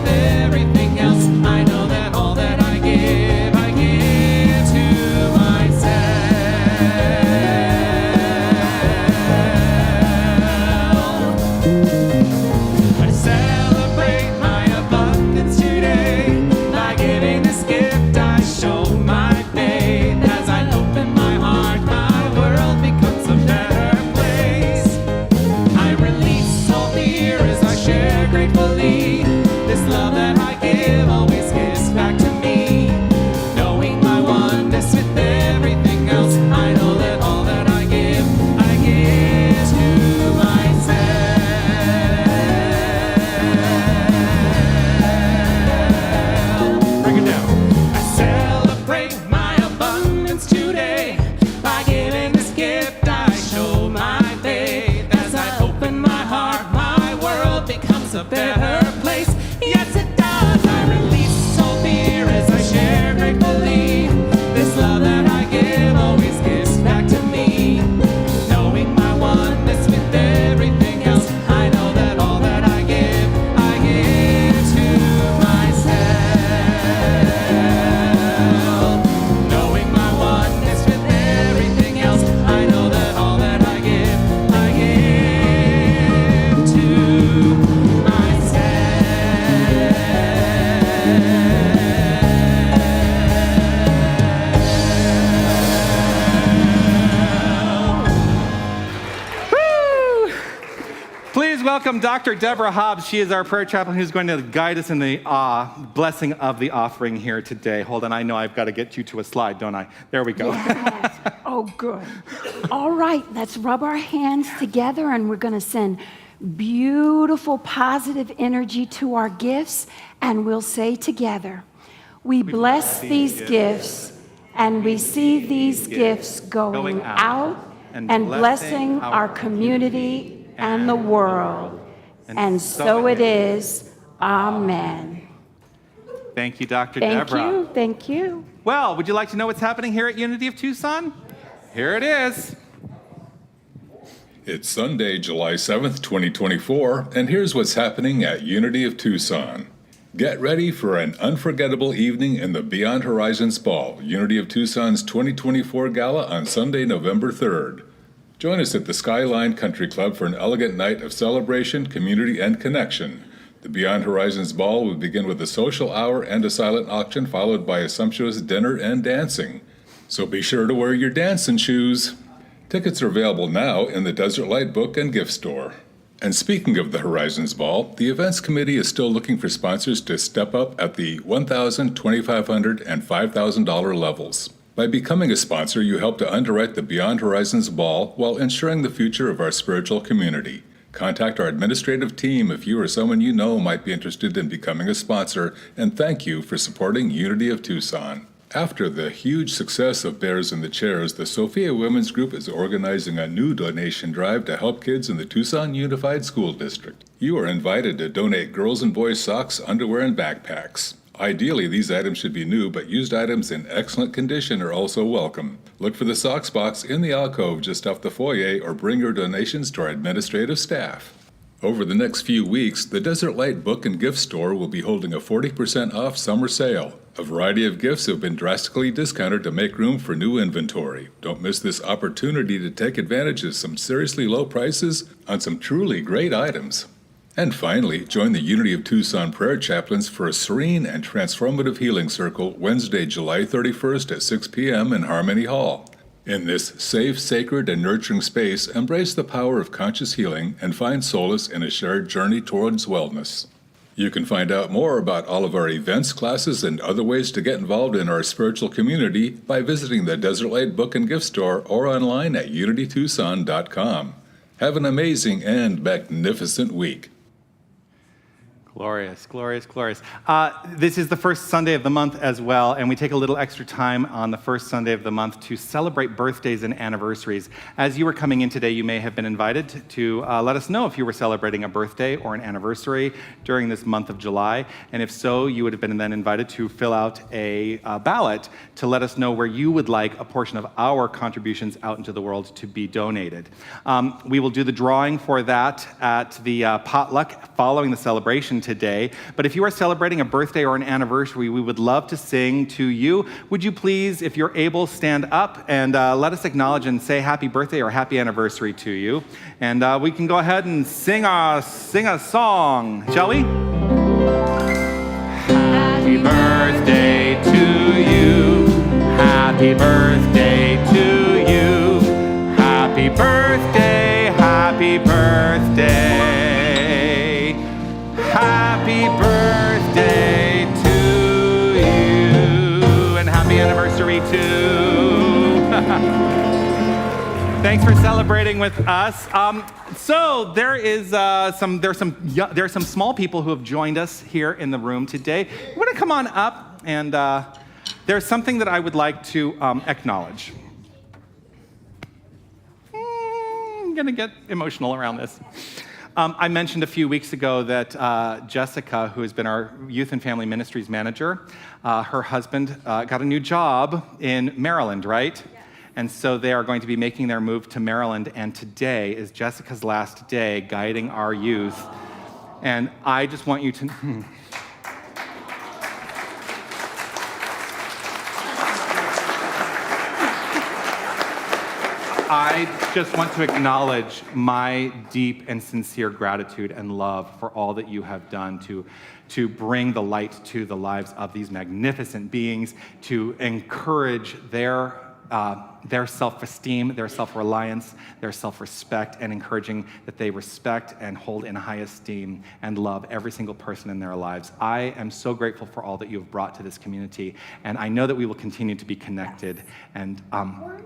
Everything else, I know that welcome Dr. Deborah Hobbs. She is our prayer chaplain who's going to guide us in the blessing of the offering here today. Hold on, I know I've got to get you to a slide, don't I? There we go. Yes. Oh, good. All right, let's rub our hands together and we're going to send beautiful, positive energy to our gifts, and we'll say together, we bless these gifts and we see these gifts going out and blessing our community and the world. And so it is. Amen. Thank you, Dr. Deborah. Thank you. Well, would you like to know what's happening here at Unity of Tucson? Here it is. It's Sunday, July 7th, 2024, and here's what's happening at Unity of Tucson. Get ready for an unforgettable evening in the Beyond Horizons Ball, Unity of Tucson's 2024 Gala on Sunday, November 3rd. Join us at the Skyline Country Club for an elegant night of celebration, community, and connection. The Beyond Horizons Ball will begin with a social hour and a silent auction, followed by a sumptuous dinner and dancing. So be sure to wear your dancing shoes. Tickets are available now in the Desert Light Book and Gift Store. And speaking of the Horizons Ball, the events committee is still looking for sponsors to step up at the $1,000, $2,500, and $5,000 levels. By becoming a sponsor, you help to underwrite the Beyond Horizons Ball while ensuring the future of our spiritual community. Contact our administrative team if you or someone you know might be interested in becoming a sponsor, and thank you for supporting Unity of Tucson. After the huge success of Bears in the Chairs, the Sophia Women's Group is organizing a new donation drive to help kids in the Tucson Unified School District. You are invited to donate girls and boys socks, underwear, and backpacks. Ideally, these items should be new, but used items in excellent condition are also welcome. Look for the socks box in the alcove just off the foyer, or bring your donations to our administrative staff. Over the next few weeks, the Desert Light Book and Gift Store will be holding a 40% off summer sale. A variety of gifts have been drastically discounted to make room for new inventory. Don't miss this opportunity to take advantage of some seriously low prices on some truly great items. And finally, join the Unity of Tucson Prayer Chaplains for a serene and transformative healing circle Wednesday, July 31st at 6 p.m. in Harmony Hall. In this safe, sacred, and nurturing space, embrace the power of conscious healing and find solace in a shared journey towards wellness. You can find out more about all of our events, classes, and other ways to get involved in our spiritual community by visiting the Desert Light Book and Gift Store or online at unitytucson.com. Have an amazing and magnificent week. Glorious, glorious, glorious. This is the first Sunday of the month as well, and we take a little extra time on the first Sunday of the month to celebrate birthdays and anniversaries. As you were coming in today, you may have been invited to let us know if you were celebrating a birthday or an anniversary during this month of July, and if so, you would have been then invited to fill out a ballot to let us know where you would like a portion of our contributions out into the world to be donated. We will do the drawing for that at the potluck following the celebration today. But if you are celebrating a birthday or an anniversary, we would love to sing to you. Would you please, if you're able, stand up and let us acknowledge and say happy birthday or happy anniversary to you. And we can go ahead and sing a song, shall we? Happy birthday to you. Happy birthday to you. Happy birthday, happy birthday. Happy birthday to you, and happy anniversary too. Thanks for celebrating with us. So there's some small people who have joined us here in the room today. You want to come on up, and there's something that I would like to acknowledge. I'm gonna get emotional around this. I mentioned a few weeks ago that Jessica, who has been our Youth and Family Ministries manager, her husband got a new job in Maryland, right? Yeah. And so they are going to be making their move to Maryland, and today is Jessica's last day guiding our youth. And I just want you to... I just want to acknowledge my deep and sincere gratitude and love for all that you have done to bring the light to the lives of these magnificent beings, to encourage their their self-esteem, their self-reliance, their self-respect, and encouraging that they respect and hold in high esteem and love every single person in their lives. I am so grateful for all that you have brought to this community, and I know that we will continue to be connected. And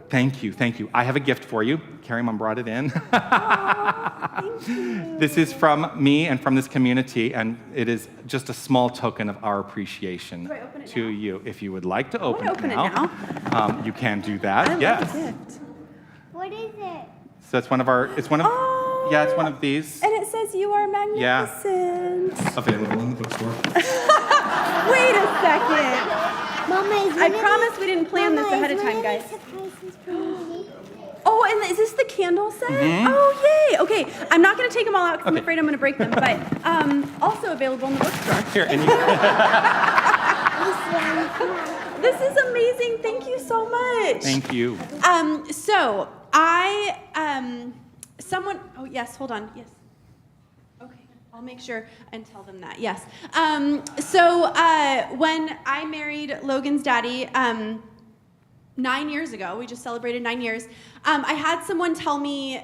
thank you. I have a gift for you. Carrie Mom brought it in. Thank you. This is from me and from this community, and it is just a small token of our appreciation to you. If you would like to open it now, you can do that. Yes. What is it? So it's one of our. It's one of. Yeah, it's one of these. And it says you are magnificent. Available in the bookstore. Wait a second. Mama, I promise we didn't plan this ahead of time, guys. Oh, and is this the candle set? Oh, yay. Okay, I'm not going to take them all out because I'm afraid I'm going to break them, but also available in the bookstore. Here, and you. This is amazing. Thank you so much. Thank you. So someone, oh yes, hold on, yes. Okay, I'll make sure and tell them that, yes. When I married Logan's daddy, 9 years ago, we just celebrated 9 years, I had someone tell me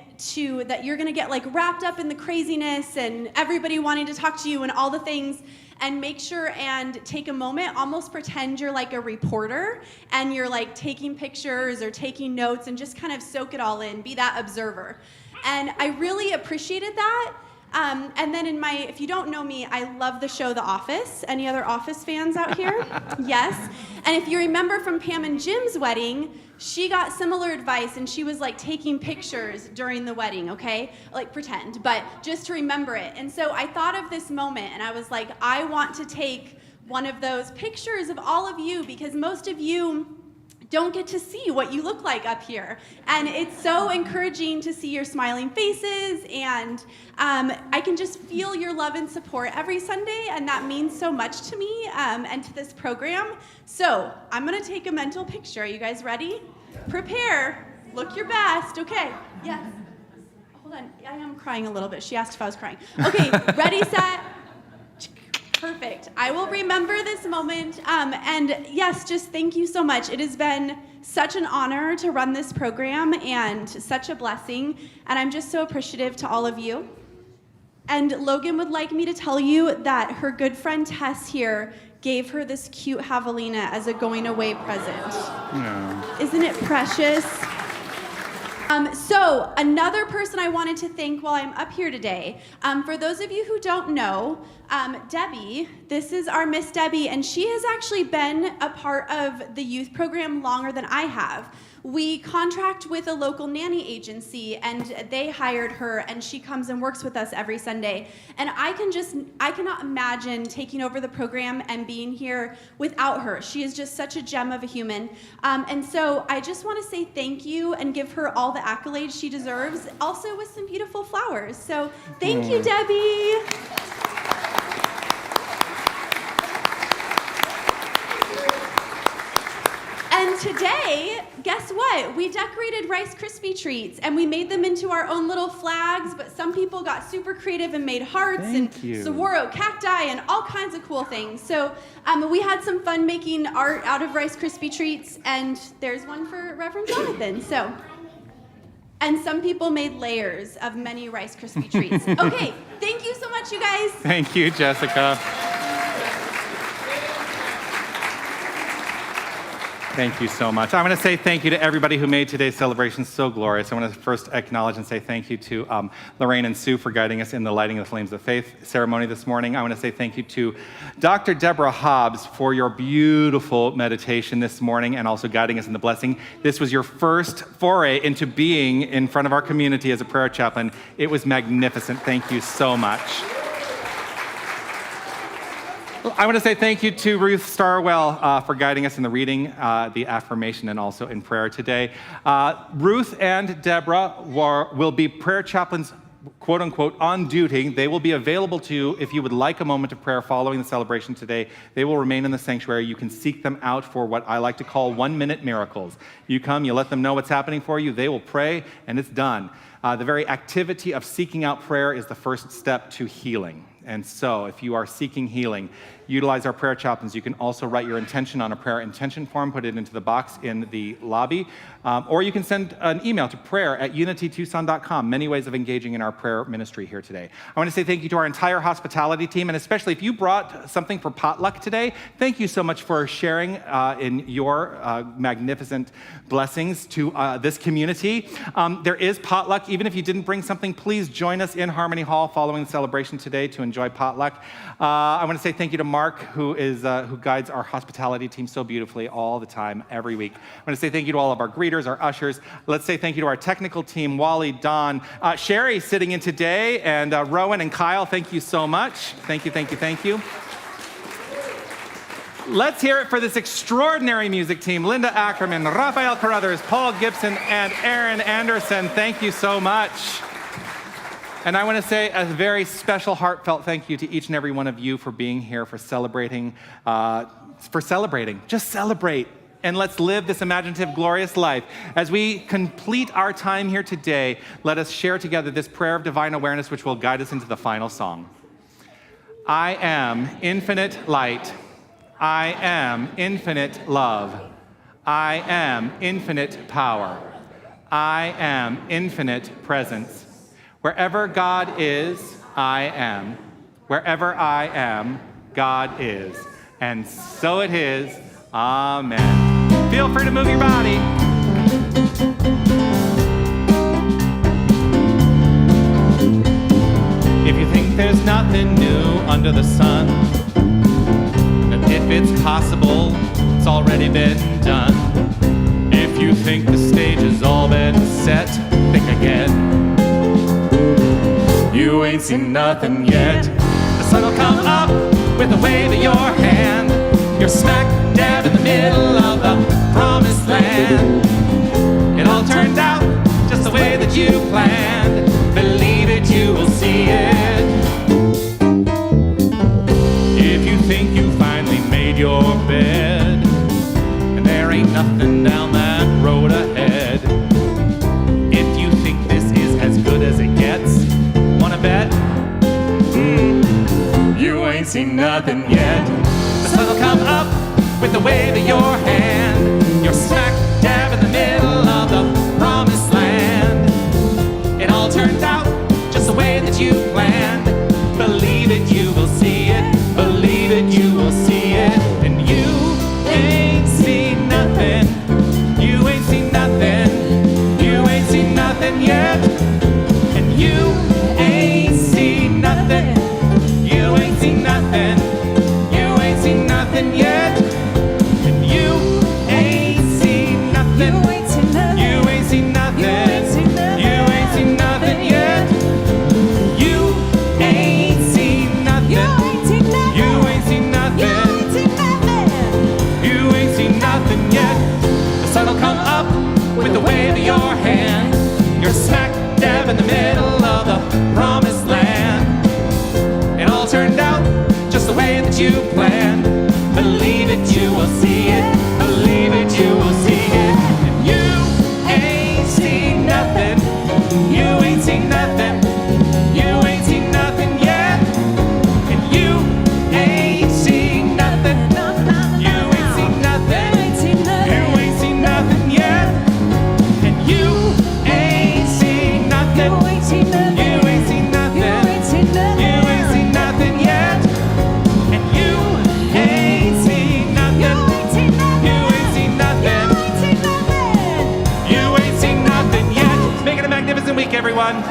that you're gonna get like wrapped up in the craziness and everybody wanting to talk to you and all the things, and make sure and take a moment, almost pretend you're like a reporter and you're like taking pictures or taking notes and just kind of soak it all in, be that observer. And I really appreciated that. And then if you don't know me, I love the show The Office. Any other Office fans out here? Yes. And if you remember from Pam and Jim's wedding, she got similar advice and she was like taking pictures during the wedding, okay? Like pretend, but just to remember it. And so I thought of this moment and I was like, I want to take one of those pictures of all of you because most of you don't get to see what you look like up here. And it's so encouraging to see your smiling faces, and I can just feel your love and support every Sunday, and that means so much to me and to this program. So I'm gonna take a mental picture. Are you guys ready? Prepare, look your best, okay, yes. Hold on, I am crying a little bit. She asked if I was crying. Okay, ready, set. Perfect. I will remember this moment. And yes, just thank you so much. It has been such an honor to run this program and such a blessing. And I'm just so appreciative to all of you. And Logan would like me to tell you that her good friend Tess here gave her this cute javelina as a going away present. Yeah. Isn't it precious? So another person I wanted to thank while I'm up here today, for those of you who don't know, Debbie, this is our Miss Debbie, and she has actually been a part of the youth program longer than I have. We contract with a local nanny agency, and they hired her, and she comes and works with us every Sunday. And I cannot imagine taking over the program and being here without her. She is just such a gem of a human. And so I just want to say thank you and give her all the accolades she deserves, also with some beautiful flowers. So thank you, Debbie. And today, guess what? We decorated Rice Krispie treats and we made them into our own little flags, but some people got super creative and made hearts and saguaro cacti and all kinds of cool things. So we had some fun making art out of Rice Krispie treats, and there's one for Reverend Jonathan. So, and some people made layers of many Rice Krispie treats. Okay, thank you so much, you guys. Thank you, Jessica. Thank you so much. I want to say thank you to everybody who made today's celebration so glorious. I want to first acknowledge and say thank you to Lorraine and Sue for guiding us in the Lighting of the Flames of Faith ceremony this morning. I want to say thank you to Dr. Deborah Hobbs for your beautiful meditation this morning and also guiding us in the blessing. This was your first foray into being in front of our community as a prayer chaplain. It was magnificent. Thank you so much. I want to say thank you to Ruth Starwell for guiding us in the reading, the affirmation, and also in prayer today. Ruth and Deborah will be prayer chaplains, quote unquote, on duty. They will be available to you if you would like a moment of prayer following the celebration today. They will remain in the sanctuary. You can seek them out for what I like to call 1-minute miracles. You come, you let them know what's happening for you, they will pray, and it's done. The very activity of seeking out prayer is the first step to healing. And so if you are seeking healing, utilize our prayer chaplains. You can also write your intention on a prayer intention form, put it into the box in the lobby, or you can send an email to prayer@unitytucson.com. Many ways of engaging in our prayer ministry here today. I want to say thank you to our entire hospitality team, and especially if you brought something for potluck today, thank you so much for sharing in your magnificent blessings to this community. There is potluck. Even if you didn't bring something, please join us in Harmony Hall following the celebration today to enjoy potluck. I want to say thank you to Mark, who guides our hospitality team so beautifully all the time, every week. I want to say thank you to all of our greeters, our ushers. Let's say thank you to our technical team, Wally, Don, Sherry sitting in today, and Rowan and Kyle, thank you so much. Thank you, thank you, thank you. Let's hear it for this extraordinary music team, Linda Ackerman, Raphael Carruthers, Paul Gibson, and Aaron Anderson. Thank you so much. And I want to say a very special, heartfelt thank you to each and every one of you for being here, for celebrating. Just celebrate. And let's live this imaginative, glorious life. As we complete our time here today, let us share together this prayer of divine awareness, which will guide us into the final song. I am infinite light. I am infinite love. I am infinite power. I am infinite presence. Wherever God is, I am. Wherever I am, God is. And so it is. Amen. Feel free to move your body. If you think there's nothing new under the sun, and if it's possible, it's already been done. If you think the stage has all been set, think again. You ain't seen nothing yet. The sun will come up with a wave of your hand. You're smack dab in the middle of the promised land. It all turned out just the way that you planned. Believe it, you will see it. If you think you finally made your bed, and there ain't nothing down that road ahead. If you think this is as good as it gets, wanna bet? You ain't seen nothing yet. The sun will come up with a wave of your hand. You're smack dab in the middle of the promised land. It all turned out just the way that you planned. Believe it, you will see it. Believe it, you will see it. And you ain't seen nothing. You ain't seen nothing. You ain't seen nothing yet. And you ain't seen nothing. You ain't seen nothing. You ain't seen nothing yet. And you ain't seen nothing. You ain't seen nothing. You ain't seen nothing. You ain't seen nothing yet. You ain't seen nothing. You ain't seen nothing. You ain't seen nothing yet. The sun will come up with a wave of your hand. You're smack dab in the middle of the promised land. It all turned out just the way that you planned. Believe it, you will see it. Believe it, you will see it. And you ain't seen nothing. You ain't seen nothing. You ain't seen nothing yet. And you ain't seen nothing. You ain't seen nothing. You ain't seen nothing yet. And you ain't seen nothing. You ain't seen nothing. You ain't seen nothing. You ain't seen nothing yet. And you ain't seen nothing. You ain't seen nothing. You ain't seen nothing yet. Make it a magnificent week, everyone.